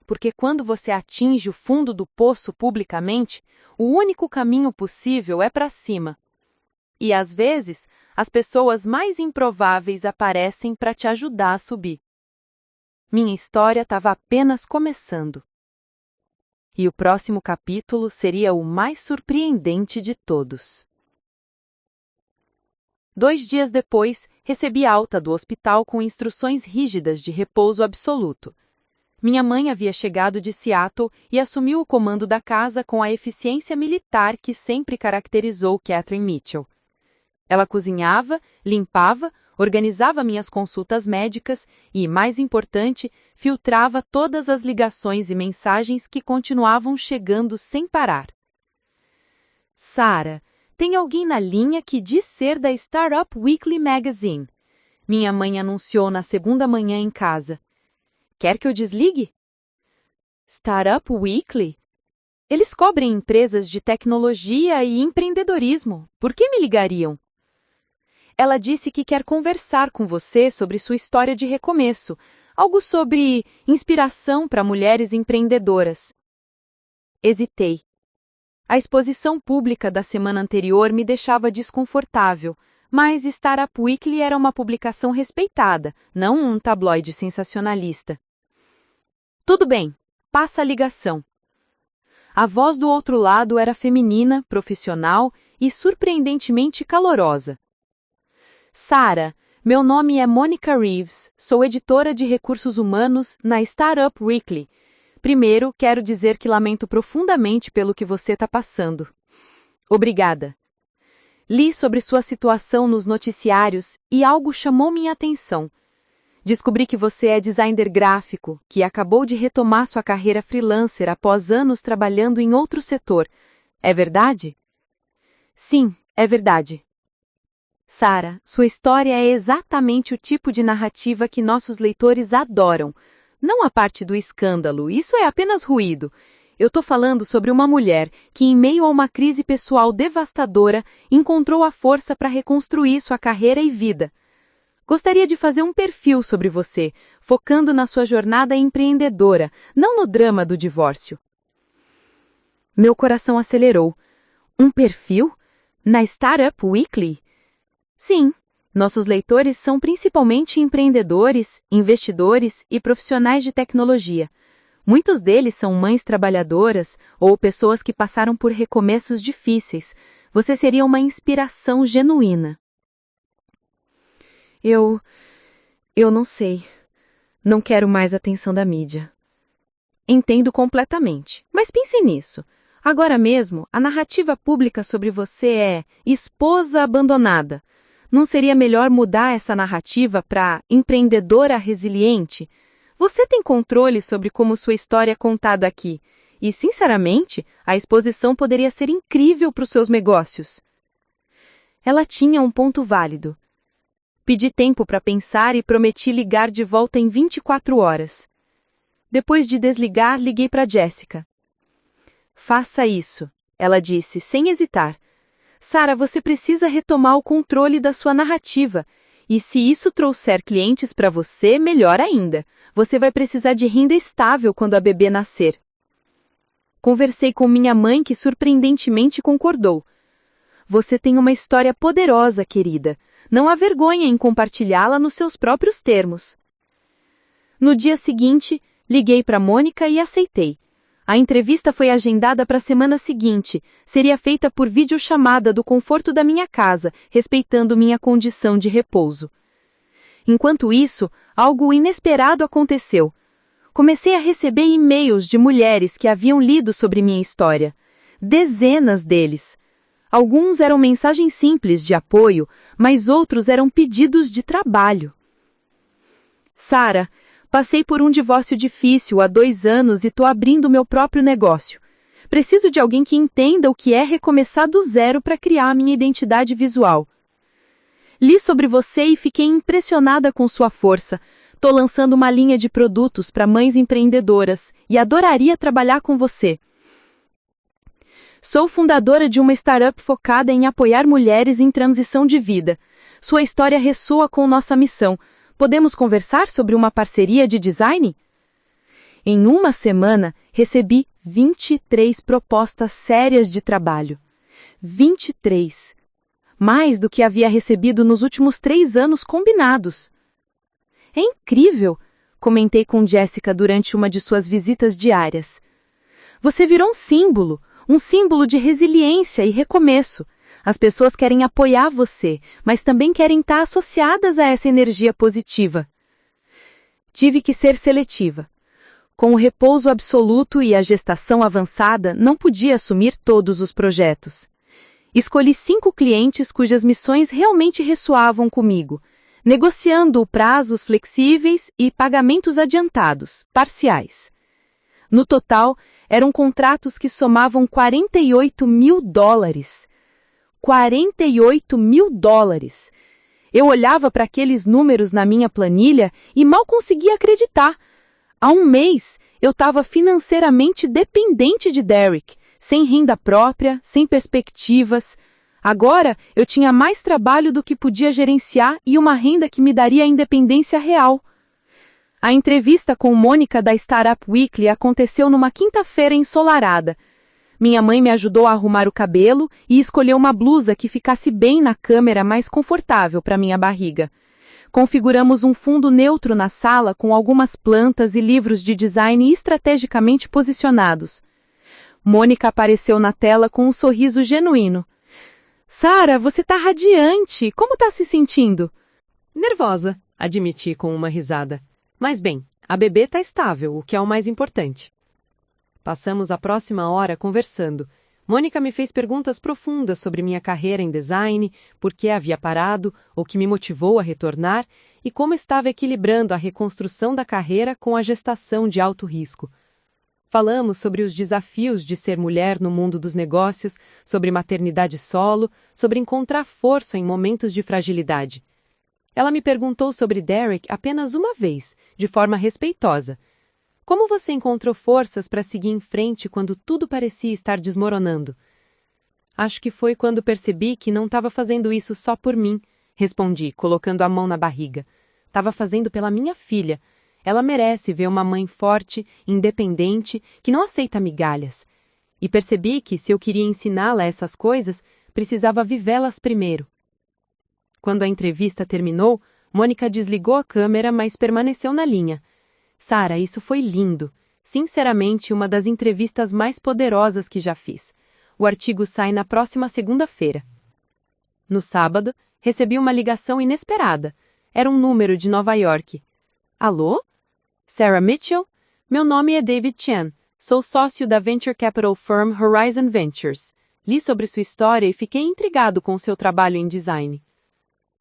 Porque quando você atinge o fundo do poço publicamente, o único caminho possível é para cima. E às vezes, as pessoas mais improváveis aparecem para te ajudar a subir. Minha história estava apenas começando. E o próximo capítulo seria o mais surpreendente de todos. 2 dias depois, recebi alta do hospital com instruções rígidas de repouso absoluto. Minha mãe havia chegado de Seattle e assumiu o comando da casa com a eficiência militar que sempre caracterizou Catherine Mitchell. Ela cozinhava, limpava, organizava minhas consultas médicas e, mais importante, filtrava todas as ligações e mensagens que continuavam chegando sem parar. Sarah, tem alguém na linha que diz ser da Startup Weekly Magazine. Minha mãe anunciou na segunda manhã em casa. Quer que eu desligue? Startup Weekly? Eles cobrem empresas de tecnologia e empreendedorismo. Por que me ligariam? Ela disse que quer conversar com você sobre sua história de recomeço, algo sobre inspiração para mulheres empreendedoras. Hesitei. A exposição pública da semana anterior me deixava desconfortável, mas Startup Weekly era uma publicação respeitada, não um tabloide sensacionalista. Tudo bem, passa a ligação. A voz do outro lado era feminina, profissional e surpreendentemente calorosa. Sarah, meu nome é Monica Reeves, sou editora de recursos humanos na Startup Weekly. Primeiro, quero dizer que lamento profundamente pelo que você está passando. Obrigada. Li sobre sua situação nos noticiários e algo chamou minha atenção. Descobri que você é designer gráfico, que acabou de retomar sua carreira freelancer após anos trabalhando em outro setor. É verdade? Sim, é verdade. Sarah, sua história é exatamente o tipo de narrativa que nossos leitores adoram. Não a parte do escândalo, isso é apenas ruído. Eu estou falando sobre uma mulher que, em meio a uma crise pessoal devastadora, encontrou a força para reconstruir sua carreira e vida. Gostaria de fazer um perfil sobre você, focando na sua jornada empreendedora, não no drama do divórcio. Meu coração acelerou. Um perfil? Na Startup Weekly? Sim, nossos leitores são principalmente empreendedores, investidores e profissionais de tecnologia. Muitos deles são mães trabalhadoras ou pessoas que passaram por recomeços difíceis. Você seria uma inspiração genuína. Eu não sei. Não quero mais atenção da mídia. Entendo completamente, mas pense nisso. Agora mesmo, a narrativa pública sobre você é esposa abandonada. Não seria melhor mudar essa narrativa para empreendedora resiliente? Você tem controle sobre como sua história é contada aqui. E, sinceramente, a exposição poderia ser incrível para os seus negócios. Ela tinha um ponto válido. Pedi tempo para pensar e prometi ligar de volta em 24 horas. Depois de desligar, liguei para Jessica. Faça isso, ela disse, sem hesitar. Sarah, você precisa retomar o controle da sua narrativa. E se isso trouxer clientes para você, melhor ainda. Você vai precisar de renda estável quando a bebê nascer. Conversei com minha mãe, que surpreendentemente concordou. Você tem uma história poderosa, querida. Não há vergonha em compartilhá-la nos seus próprios termos. No dia seguinte, liguei para Mônica e aceitei. A entrevista foi agendada para a semana seguinte. Seria feita por videochamada do conforto da minha casa, respeitando minha condição de repouso. Enquanto isso, algo inesperado aconteceu. Comecei a receber e-mails de mulheres que haviam lido sobre minha história. Dezenas deles. Alguns eram mensagens simples de apoio, mas outros eram pedidos de trabalho. Sarah, passei por um divórcio difícil há 2 anos e estou abrindo meu próprio negócio. Preciso de alguém que entenda o que é recomeçar do zero para criar a minha identidade visual. Li sobre você e fiquei impressionada com sua força. Estou lançando uma linha de produtos para mães empreendedoras e adoraria trabalhar com você. Sou fundadora de uma startup focada em apoiar mulheres em transição de vida. Sua história ressoa com nossa missão. Podemos conversar sobre uma parceria de design? Em uma semana, recebi 23 propostas sérias de trabalho. 23. Mais do que havia recebido nos últimos 3 anos combinados. É incrível, comentei com Jessica durante uma de suas visitas diárias. Você virou um símbolo de resiliência e recomeço. As pessoas querem apoiar você, mas também querem estar associadas a essa energia positiva. Tive que ser seletiva. Com o repouso absoluto e a gestação avançada, não podia assumir todos os projetos. Escolhi 5 clientes cujas missões realmente ressoavam comigo, negociando prazos flexíveis e pagamentos adiantados, parciais. No total, eram contratos que somavam $48 mil. $48 mil. Eu olhava para aqueles números na minha planilha e mal conseguia acreditar. Há 1 mês, eu estava financeiramente dependente de Derek, sem renda própria, sem perspectivas. Agora, eu tinha mais trabalho do que podia gerenciar e uma renda que me daria a independência real. A entrevista com Mônica da Startup Weekly aconteceu numa quinta-feira ensolarada. Minha mãe me ajudou a arrumar o cabelo e escolheu uma blusa que ficasse bem na câmera, mais confortável para minha barriga. Configuramos um fundo neutro na sala com algumas plantas e livros de design estrategicamente posicionados. Mônica apareceu na tela com um sorriso genuíno. Sarah, você tá radiante. Como tá se sentindo? Nervosa, admiti com uma risada. Mas bem, a bebê tá estável, o que é o mais importante. Passamos a próxima hora conversando. Mônica me fez perguntas profundas sobre minha carreira em design, por que havia parado, o que me motivou a retornar e como estava equilibrando a reconstrução da carreira com a gestação de alto risco. Falamos sobre os desafios de ser mulher no mundo dos negócios, sobre maternidade solo, sobre encontrar força em momentos de fragilidade. Ela me perguntou sobre Derek apenas uma vez, de forma respeitosa. Como você encontrou forças para seguir em frente quando tudo parecia estar desmoronando? Acho que foi quando percebi que não estava fazendo isso só por mim, respondi, colocando a mão na barriga. Estava fazendo pela minha filha. Ela merece ver uma mãe forte, independente, que não aceita migalhas. E percebi que, se eu queria ensiná-la essas coisas, precisava vivê-las primeiro. Quando a entrevista terminou, Mônica desligou a câmera, mas permaneceu na linha. Sarah, isso foi lindo. Sinceramente, uma das entrevistas mais poderosas que já fiz. O artigo sai na próxima segunda-feira. No sábado, recebi uma ligação inesperada. Era um número de Nova York. Alô? Sarah Mitchell? Meu nome é David Chen. Sou sócio da venture capital firm Horizon Ventures. Li sobre sua história e fiquei intrigado com seu trabalho em design.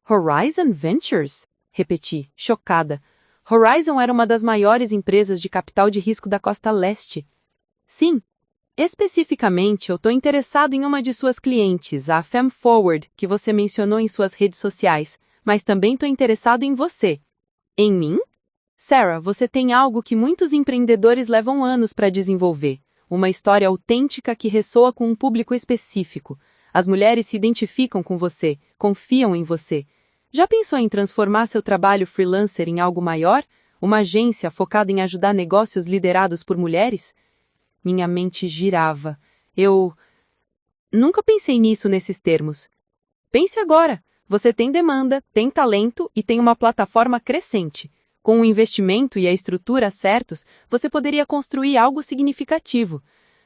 Horizon Ventures? Repeti, chocada. Horizon era uma das maiores empresas de capital de risco da costa leste. Sim. Especificamente, eu estou interessado em uma de suas clientes, a Fem Forward, que você mencionou em suas redes sociais, mas também estou interessado em você. Em mim? Sarah, você tem algo que muitos empreendedores levam anos para desenvolver. uma história autêntica que ressoa com um público específico. As mulheres se identificam com você, confiam em você. Já pensou em transformar seu trabalho freelancer em algo maior? Uma agência focada em ajudar negócios liderados por mulheres? Minha mente girava. Eu nunca pensei nisso nesses termos. Pense agora. Você tem demanda, tem talento e tem uma plataforma crescente. Com o investimento e a estrutura certos, você poderia construir algo significativo.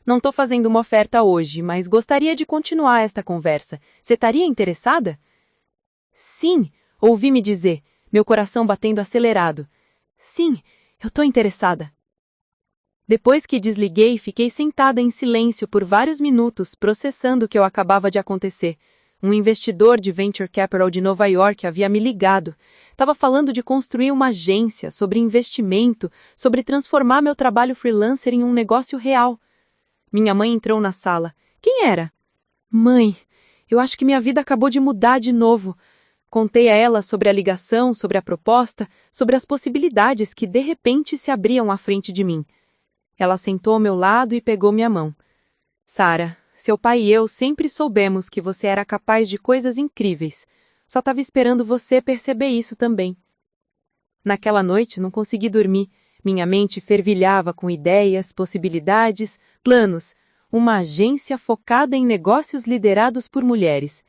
Não estou fazendo uma oferta hoje, mas gostaria de continuar esta conversa. Você estaria interessada? Sim, ouvi-me dizer, meu coração batendo acelerado. Sim, eu estou interessada. Depois que desliguei, fiquei sentada em silêncio por vários minutos, processando o que eu acabava de acontecer. Um investidor de Venture Capital de Nova York havia me ligado. Estava falando de construir uma agência, sobre investimento, sobre transformar meu trabalho freelancer em um negócio real. Minha mãe entrou na sala. Quem era? Mãe, eu acho que minha vida acabou de mudar de novo. Contei a ela sobre a ligação, sobre a proposta, sobre as possibilidades que de repente se abriam à frente de mim. Ela sentou ao meu lado e pegou minha mão. Sara, seu pai e eu sempre soubemos que você era capaz de coisas incríveis. Só estava esperando você perceber isso também. Naquela noite não consegui dormir. Minha mente fervilhava com ideias, possibilidades, planos. Uma agência focada em negócios liderados por mulheres.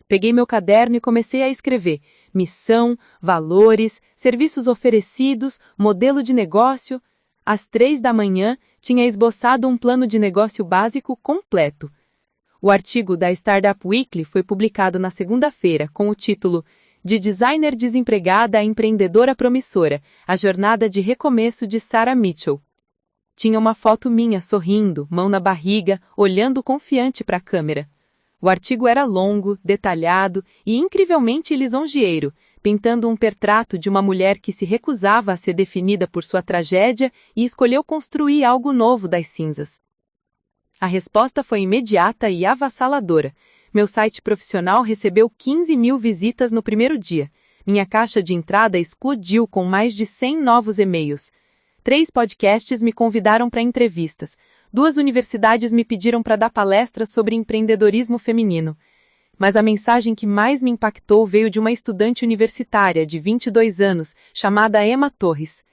Peguei meu caderno e comecei a escrever. Missão, valores, serviços oferecidos, modelo de negócio. Às 3 da manhã, tinha esboçado um plano de negócio básico completo. O artigo da Startup Weekly foi publicado na segunda-feira com o título De Designer Desempregada a Empreendedora Promissora, a jornada de recomeço de Sarah Mitchell. Tinha uma foto minha sorrindo, mão na barriga, olhando confiante para a câmera. O artigo era longo, detalhado e incrivelmente lisonjeiro, pintando um retrato de uma mulher que se recusava a ser definida por sua tragédia e escolheu construir algo novo das cinzas. A resposta foi imediata e avassaladora. Meu site profissional recebeu 15.000 visitas no primeiro dia. Minha caixa de entrada explodiu com mais de 100 novos e-mails. 3 podcasts me convidaram para entrevistas. 2 universidades me pediram para dar palestras sobre empreendedorismo feminino. Mas a mensagem que mais me impactou veio de uma estudante universitária de 22 anos, chamada Emma Torres.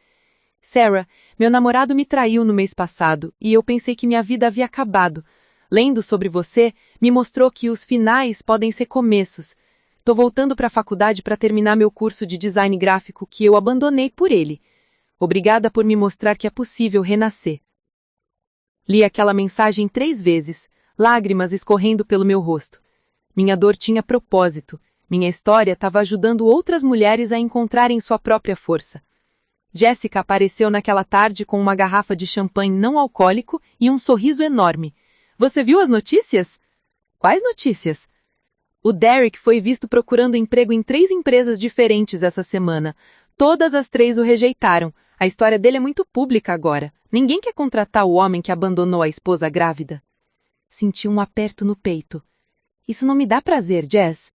Sarah, meu namorado me traiu no mês passado e eu pensei que minha vida havia acabado. Lendo sobre você, me mostrou que os finais podem ser começos. Estou voltando para a faculdade para terminar meu curso de design gráfico que eu abandonei por ele. Obrigada por me mostrar que é possível renascer. Li aquela mensagem 3 vezes, lágrimas escorrendo pelo meu rosto. Minha dor tinha propósito. Minha história estava ajudando outras mulheres a encontrarem sua própria força. Jessica apareceu naquela tarde com uma garrafa de champanhe não alcoólico e um sorriso enorme. Você viu as notícias? Quais notícias? O Derek foi visto procurando emprego em 3 empresas diferentes essa semana. Todas as 3 o rejeitaram. A história dele é muito pública agora. Ninguém quer contratar o homem que abandonou a esposa grávida. Senti um aperto no peito. Isso não me dá prazer, Jess.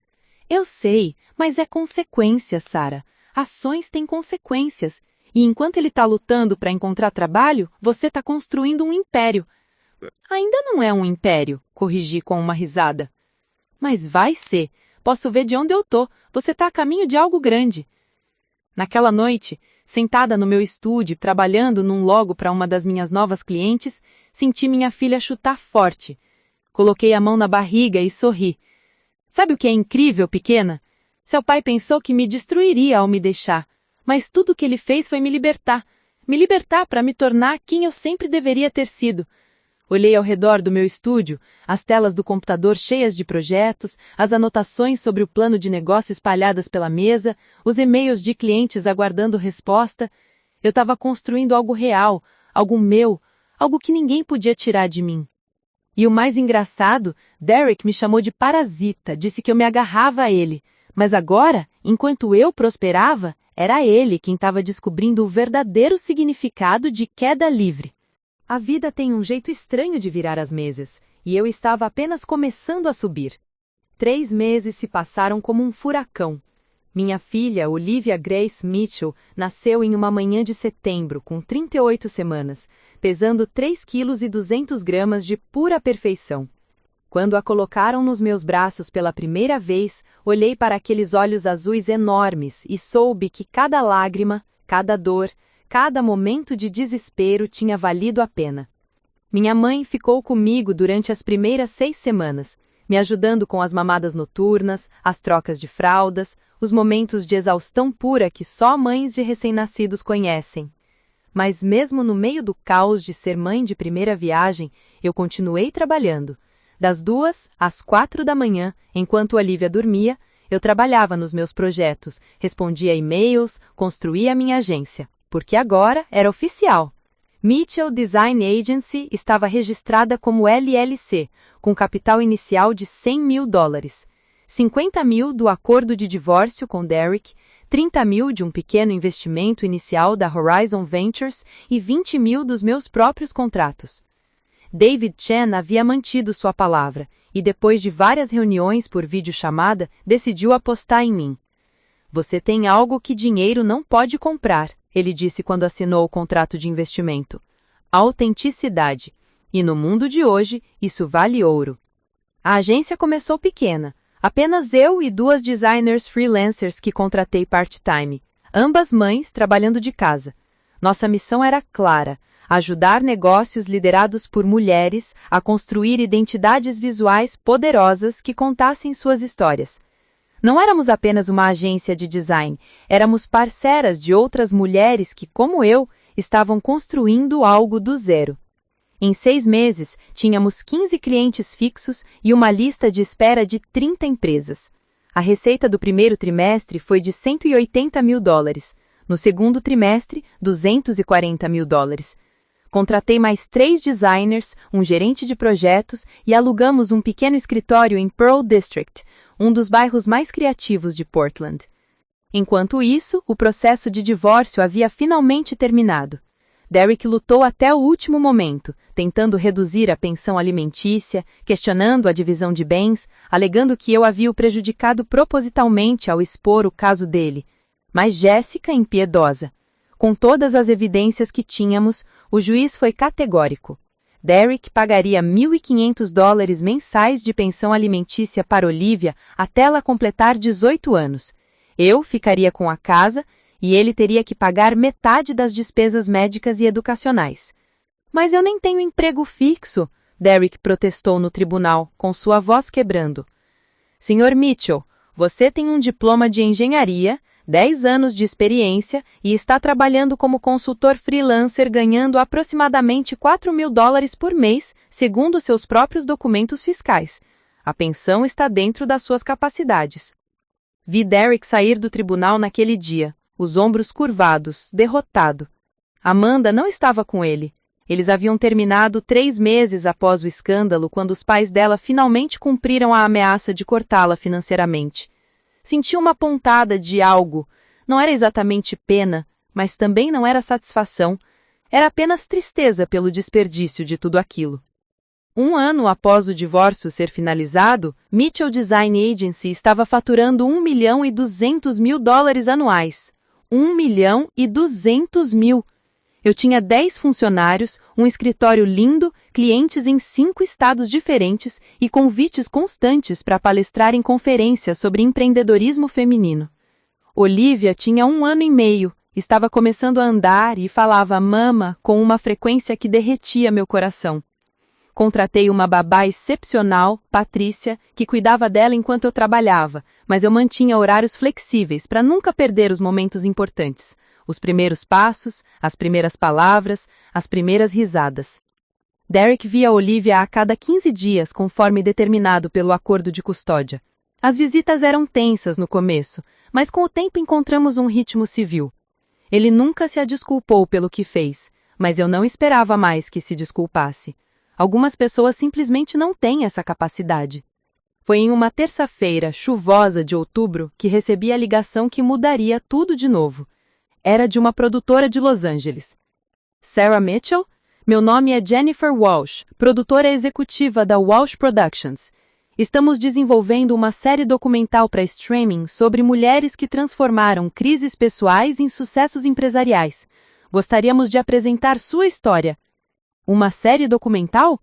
Eu sei, mas é consequência, Sarah. Ações têm consequências. E enquanto ele está lutando para encontrar trabalho, você está construindo um império. Ainda não é um império, corrigi com uma risada. Mas vai ser. Posso ver de onde eu tô. Você está a caminho de algo grande. Naquela noite, sentada no meu estúdio, trabalhando num logo para uma das minhas novas clientes, senti minha filha chutar forte. Coloquei a mão na barriga e sorri. Sabe o que é incrível, pequena? Seu pai pensou que me destruiria ao me deixar. Mas tudo o que ele fez foi me libertar para me tornar quem eu sempre deveria ter sido. Olhei ao redor do meu estúdio, as telas do computador cheias de projetos, as anotações sobre o plano de negócio espalhadas pela mesa, os e-mails de clientes aguardando resposta. Eu estava construindo algo real, algo meu, algo que ninguém podia tirar de mim. E o mais engraçado, Derek me chamou de parasita, disse que eu me agarrava a ele. Mas agora, enquanto eu prosperava, era ele quem estava descobrindo o verdadeiro significado de queda livre. A vida tem um jeito estranho de virar as mesas, e eu estava apenas começando a subir. 3 meses se passaram como um furacão. Minha filha, Olivia Grace Mitchell, nasceu em uma manhã de setembro, com 38 semanas, pesando 3,2 kg de pura perfeição. Quando a colocaram nos meus braços pela primeira vez, olhei para aqueles olhos azuis enormes e soube que cada lágrima, cada dor, cada momento de desespero tinha valido a pena. Minha mãe ficou comigo durante as primeiras 6 semanas, me ajudando com as mamadas noturnas, as trocas de fraldas, os momentos de exaustão pura que só mães de recém-nascidos conhecem. Mas mesmo no meio do caos de ser mãe de primeira viagem, eu continuei trabalhando. Das 2 às 4 da manhã, enquanto Olivia dormia, eu trabalhava nos meus projetos, respondia e-mails, construía minha agência, porque agora era oficial. Mitchell Design Agency estava registrada como LLC, com capital inicial de $100 mil, 50 mil do acordo de divórcio com Derek, 30 mil de um pequeno investimento inicial da Horizon Ventures e 20 mil dos meus próprios contratos. David Chen havia mantido sua palavra e, depois de várias reuniões por videochamada, decidiu apostar em mim. Você tem algo que dinheiro não pode comprar, ele disse quando assinou o contrato de investimento. Autenticidade. E no mundo de hoje, isso vale ouro. A agência começou pequena. Apenas eu e 2 designers freelancers que contratei part-time, ambas mães trabalhando de casa. Nossa missão era clara: ajudar negócios liderados por mulheres a construir identidades visuais poderosas que contassem suas histórias. Não éramos apenas uma agência de design, éramos parceiras de outras mulheres que, como eu, estavam construindo algo do zero. Em 6 meses, tínhamos 15 clientes fixos e uma lista de espera de 30 empresas. A receita do primeiro trimestre foi de $180 mil. No segundo trimestre, $240 mil. Contratei mais 3 designers, um gerente de projetos e alugamos um pequeno escritório em Pearl District, um dos bairros mais criativos de Portland. Enquanto isso, o processo de divórcio havia finalmente terminado. Derek lutou até o último momento, tentando reduzir a pensão alimentícia, questionando a divisão de bens, alegando que eu havia o prejudicado propositalmente ao expor o caso dele. Mas Jéssica, impiedosa. Com todas as evidências que tínhamos, o juiz foi categórico. Derek pagaria $1.500 mensais de pensão alimentícia para Olivia até ela completar 18 anos. Eu ficaria com a casa e ele teria que pagar metade das despesas médicas e educacionais. Mas eu nem tenho emprego fixo, Derek protestou no tribunal, com sua voz quebrando. Sr. Mitchell, você tem um diploma de engenharia, 10 anos de experiência e está trabalhando como consultor freelancer ganhando aproximadamente $4 mil por mês, segundo seus próprios documentos fiscais. A pensão está dentro das suas capacidades. Vi Derek sair do tribunal naquele dia, os ombros curvados, derrotado. Amanda não estava com ele. Eles haviam terminado 3 meses após o escândalo, quando os pais dela finalmente cumpriram a ameaça de cortá-la financeiramente. Senti uma pontada de algo. Não era exatamente pena, mas também não era satisfação. Era apenas tristeza pelo desperdício de tudo aquilo. 1 ano após o divórcio ser finalizado, Mitchell Design Agency estava faturando $1.200.000 anuais. 1.200.000. Eu tinha 10 funcionários, um escritório lindo, clientes em 5 estados diferentes e convites constantes para palestrar em conferências sobre empreendedorismo feminino. Olivia tinha 1 ano e meio, estava começando a andar e falava "mama" com uma frequência que derretia meu coração. Contratei uma babá excepcional, Patrícia, que cuidava dela enquanto eu trabalhava, mas eu mantinha horários flexíveis para nunca perder os momentos importantes. Os primeiros passos, as primeiras palavras, as primeiras risadas. Derek via Olivia a cada 15 dias, conforme determinado pelo acordo de custódia. As visitas eram tensas no começo, mas com o tempo encontramos um ritmo civil. Ele nunca se desculpou pelo que fez, mas eu não esperava mais que se desculpasse. Algumas pessoas simplesmente não têm essa capacidade. Foi em uma terça-feira chuvosa de outubro que recebi a ligação que mudaria tudo de novo. Era de uma produtora de Los Angeles. Sarah Mitchell? Meu nome é Jennifer Walsh, produtora executiva da Walsh Productions. Estamos desenvolvendo uma série documental para streaming sobre mulheres que transformaram crises pessoais em sucessos empresariais. Gostaríamos de apresentar sua história. Uma série documental?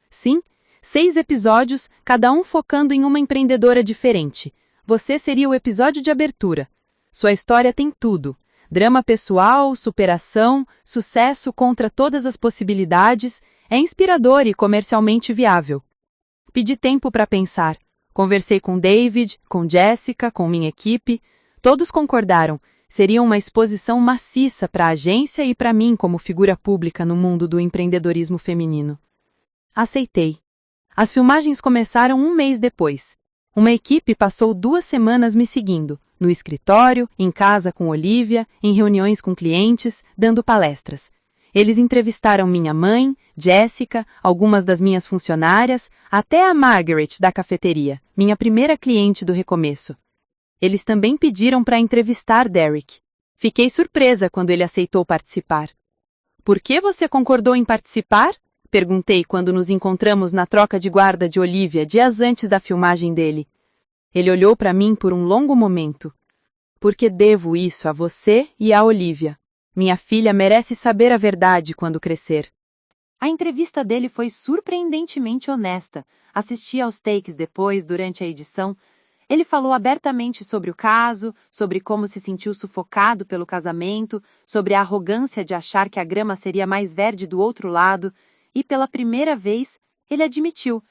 Sim, 6 episódios, cada um focando em uma empreendedora diferente. Você seria o episódio de abertura. Sua história tem tudo: drama pessoal, superação, sucesso contra todas as possibilidades. É inspirador e comercialmente viável. Pedi tempo para pensar. Conversei com David, com Jessica, com minha equipe. Todos concordaram. Seria uma exposição maciça para a agência e para mim como figura pública no mundo do empreendedorismo feminino. Aceitei. As filmagens começaram um mês depois. Uma equipe passou 2 semanas me seguindo, no escritório, em casa com Olivia, em reuniões com clientes, dando palestras. Eles entrevistaram minha mãe, Jessica, algumas das minhas funcionárias, até a Margaret da cafeteria, minha primeira cliente do recomeço. Eles também pediram para entrevistar Derek. Fiquei surpresa quando ele aceitou participar. Por que você concordou em participar? Perguntei quando nos encontramos na troca de guarda de Olivia dias antes da filmagem dele. Ele olhou para mim por um longo momento. Porque devo isso a você e a Olivia. Minha filha merece saber a verdade quando crescer. A entrevista dele foi surpreendentemente honesta. Assisti aos takes depois, durante a edição. Ele falou abertamente sobre o caso, sobre como se sentiu sufocado pelo casamento, sobre a arrogância de achar que a grama seria mais verde do outro lado. E pela primeira vez, ele admitiu: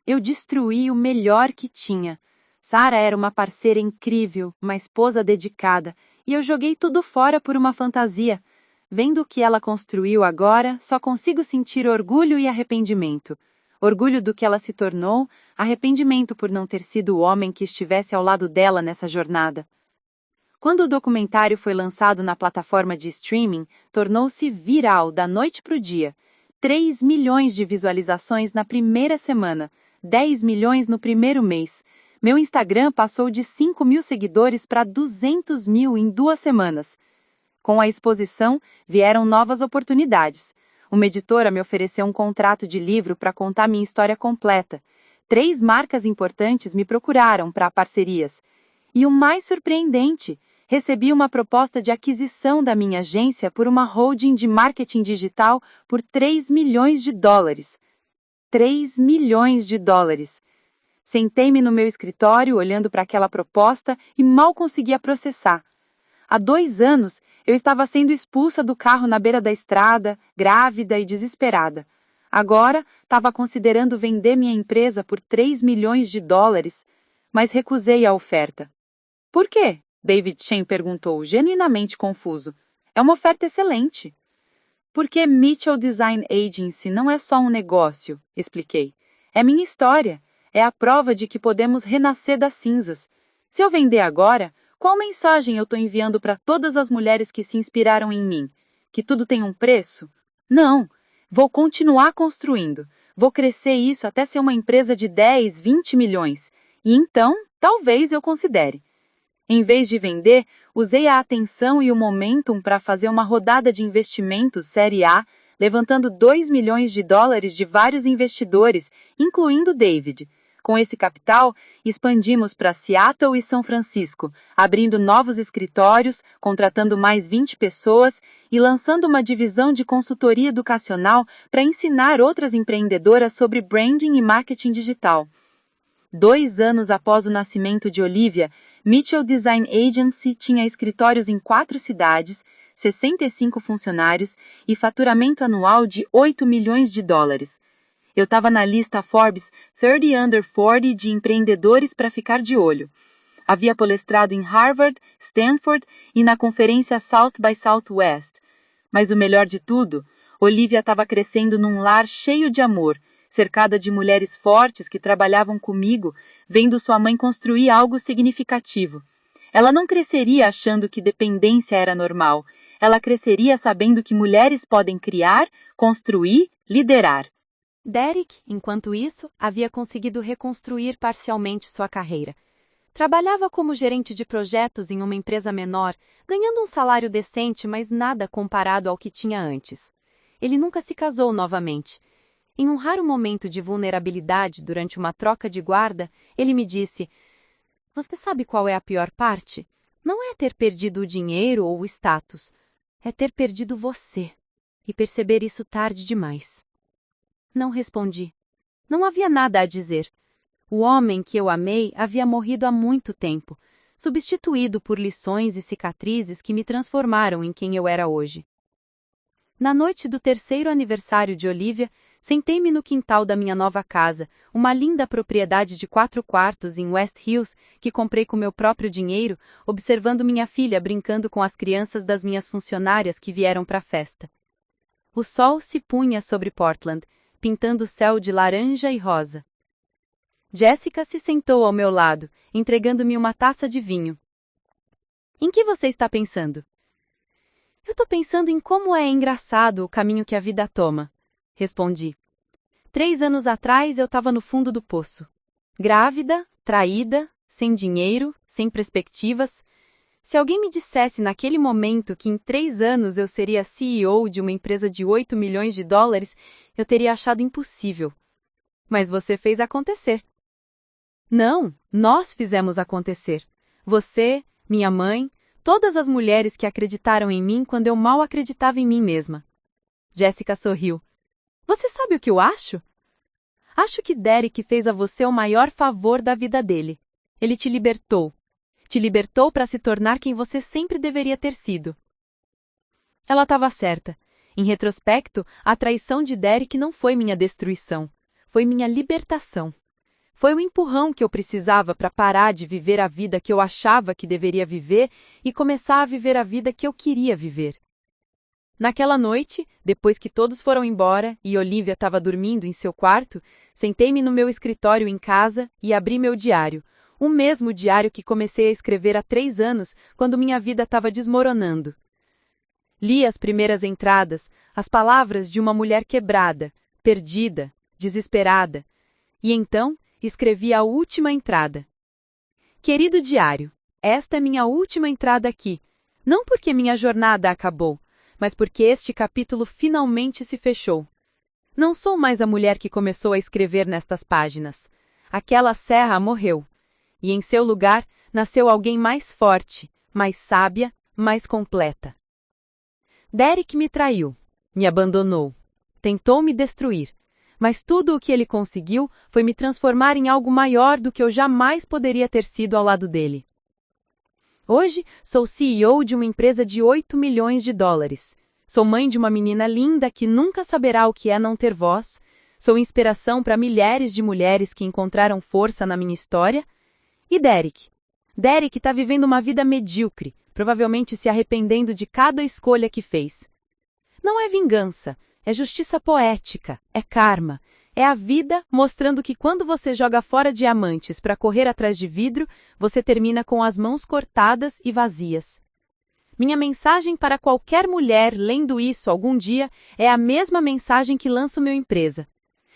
eu destruí o melhor que tinha. Sarah era uma parceira incrível, uma esposa dedicada, e eu joguei tudo fora por uma fantasia. Vendo o que ela construiu agora, só consigo sentir orgulho e arrependimento. Orgulho do que ela se tornou, arrependimento por não ter sido o homem que estivesse ao lado dela nessa jornada. Quando o documentário foi lançado na plataforma de streaming, tornou-se viral da noite para o dia. 3 milhões de visualizações na primeira semana, 10 milhões no primeiro mês. Meu Instagram passou de 5.000 seguidores para 200.000 em 2 semanas. Com a exposição, vieram novas oportunidades. Uma editora me ofereceu um contrato de livro para contar minha história completa. 3 marcas importantes me procuraram para parcerias. E o mais surpreendente, recebi uma proposta de aquisição da minha agência por uma holding de marketing digital por 3 milhões de dólares. 3 milhões de dólares. Sentei-me no meu escritório olhando para aquela proposta e mal conseguia processar. Há 2 anos, eu estava sendo expulsa do carro na beira da estrada, grávida e desesperada. Agora, estava considerando vender minha empresa por 3 milhões de dólares, mas recusei a oferta. Por quê? David Chen perguntou, genuinamente confuso. É uma oferta excelente. Porque Mitchell Design Agency não é só um negócio, expliquei. É minha história. É a prova de que podemos renascer das cinzas. Se eu vender agora, qual mensagem eu estou enviando para todas as mulheres que se inspiraram em mim? Que tudo tem um preço? Não. Vou continuar construindo. Vou crescer isso até ser uma empresa de 10, 20 milhões. E então, talvez eu considere. Em vez de vender, usei a atenção e o momentum para fazer uma rodada de investimentos Série A, levantando 2 milhões de dólares de vários investidores, incluindo David. Com esse capital, expandimos para Seattle e São Francisco, abrindo novos escritórios, contratando mais 20 pessoas e lançando uma divisão de consultoria educacional para ensinar outras empreendedoras sobre branding e marketing digital. 2 anos após o nascimento de Olivia, Mitchell Design Agency tinha escritórios em 4 cidades, 65 funcionários e faturamento anual de 8 milhões de dólares. Eu estava na lista Forbes 30 Under 40 de empreendedores para ficar de olho. Havia palestrado em Harvard, Stanford e na conferência South by Southwest. Mas o melhor de tudo, Olivia estava crescendo num lar cheio de amor, cercada de mulheres fortes que trabalhavam comigo, vendo sua mãe construir algo significativo. Ela não cresceria achando que dependência era normal. Ela cresceria sabendo que mulheres podem criar, construir, liderar. Derek, enquanto isso, havia conseguido reconstruir parcialmente sua carreira. Trabalhava como gerente de projetos em uma empresa menor, ganhando um salário decente, mas nada comparado ao que tinha antes. Ele nunca se casou novamente. Em um raro momento de vulnerabilidade durante uma troca de guarda, ele me disse: "Você sabe qual é a pior parte? Não é ter perdido o dinheiro ou o status. É ter perdido você. E perceber isso tarde demais." Não respondi. Não havia nada a dizer. O homem que eu amei havia morrido há muito tempo, substituído por lições e cicatrizes que me transformaram em quem eu era hoje. Na noite do 3º aniversário de Olivia, sentei-me no quintal da minha nova casa, uma linda propriedade de 4 quartos em West Hills que comprei com meu próprio dinheiro, observando minha filha brincando com as crianças das minhas funcionárias que vieram para a festa. O sol se punha sobre Portland, pintando o céu de laranja e rosa. Jessica se sentou ao meu lado, entregando-me uma taça de vinho. "Em que você está pensando?" "Eu estou pensando em como é engraçado o caminho que a vida toma", respondi. 3 anos atrás eu estava no fundo do poço. Grávida, traída, sem dinheiro, sem perspectivas. Se alguém me dissesse naquele momento que em 3 anos eu seria CEO de uma empresa de $8 milhões, eu teria achado impossível. Mas você fez acontecer. Não, nós fizemos acontecer. Você, minha mãe, todas as mulheres que acreditaram em mim quando eu mal acreditava em mim mesma. Jessica sorriu. "Você sabe o que eu acho? Acho que Derek fez a você o maior favor da vida dele. Ele te libertou. Te libertou para se tornar quem você sempre deveria ter sido." Ela estava certa. Em retrospecto, a traição de Derek não foi minha destruição. Foi minha libertação. Foi o empurrão que eu precisava para parar de viver a vida que eu achava que deveria viver e começar a viver a vida que eu queria viver. Naquela noite, depois que todos foram embora e Olivia estava dormindo em seu quarto, sentei-me no meu escritório em casa e abri meu diário, o mesmo diário que comecei a escrever há 3 anos, quando minha vida estava desmoronando. Li as primeiras entradas, as palavras de uma mulher quebrada, perdida, desesperada, e então escrevi a última entrada. "Querido diário, esta é minha última entrada aqui, não porque minha jornada acabou, mas porque este capítulo finalmente se fechou. Não sou mais a mulher que começou a escrever nestas páginas. Aquela serra morreu, e em seu lugar nasceu alguém mais forte, mais sábia, mais completa. Derek me traiu, me abandonou, tentou me destruir, mas tudo o que ele conseguiu foi me transformar em algo maior do que eu jamais poderia ter sido ao lado dele. Hoje, sou CEO de uma empresa de $8 milhões. Sou mãe de uma menina linda que nunca saberá o que é não ter voz. Sou inspiração para milhares de mulheres que encontraram força na minha história. E Derek? Derek está vivendo uma vida medíocre, provavelmente se arrependendo de cada escolha que fez. Não é vingança, é justiça poética, é karma. É a vida mostrando que quando você joga fora diamantes para correr atrás de vidro, você termina com as mãos cortadas e vazias. Minha mensagem para qualquer mulher lendo isso algum dia é a mesma mensagem que lanço meu empresa.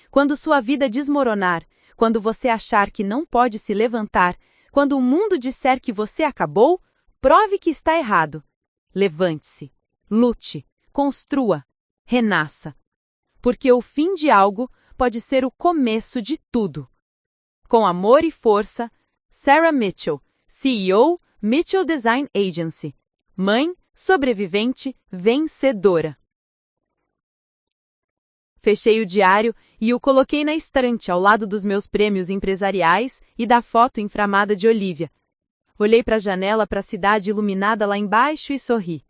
Quando sua vida desmoronar, quando você achar que não pode se levantar, quando o mundo disser que você acabou, prove que está errado. Levante-se, lute, construa, renasça. Porque o fim de algo pode ser o começo de tudo. Com amor e força, Sarah Mitchell, CEO, Mitchell Design Agency. Mãe, sobrevivente, vencedora. Fechei o diário e o coloquei na estante ao lado dos meus prêmios empresariais e da foto inframada de Olivia. Olhei para a janela para a cidade iluminada lá embaixo e sorri.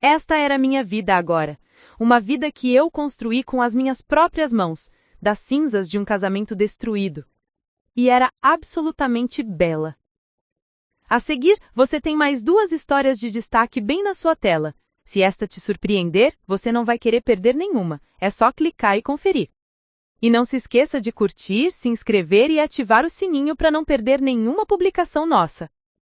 Esta era a minha vida agora. Uma vida que eu construí com as minhas próprias mãos, das cinzas de um casamento destruído. E era absolutamente bela. A seguir, você tem mais 2 histórias de destaque bem na sua tela. Se esta te surpreender, você não vai querer perder nenhuma. É só clicar e conferir. E não se esqueça de curtir, se inscrever e ativar o sininho para não perder nenhuma publicação nossa.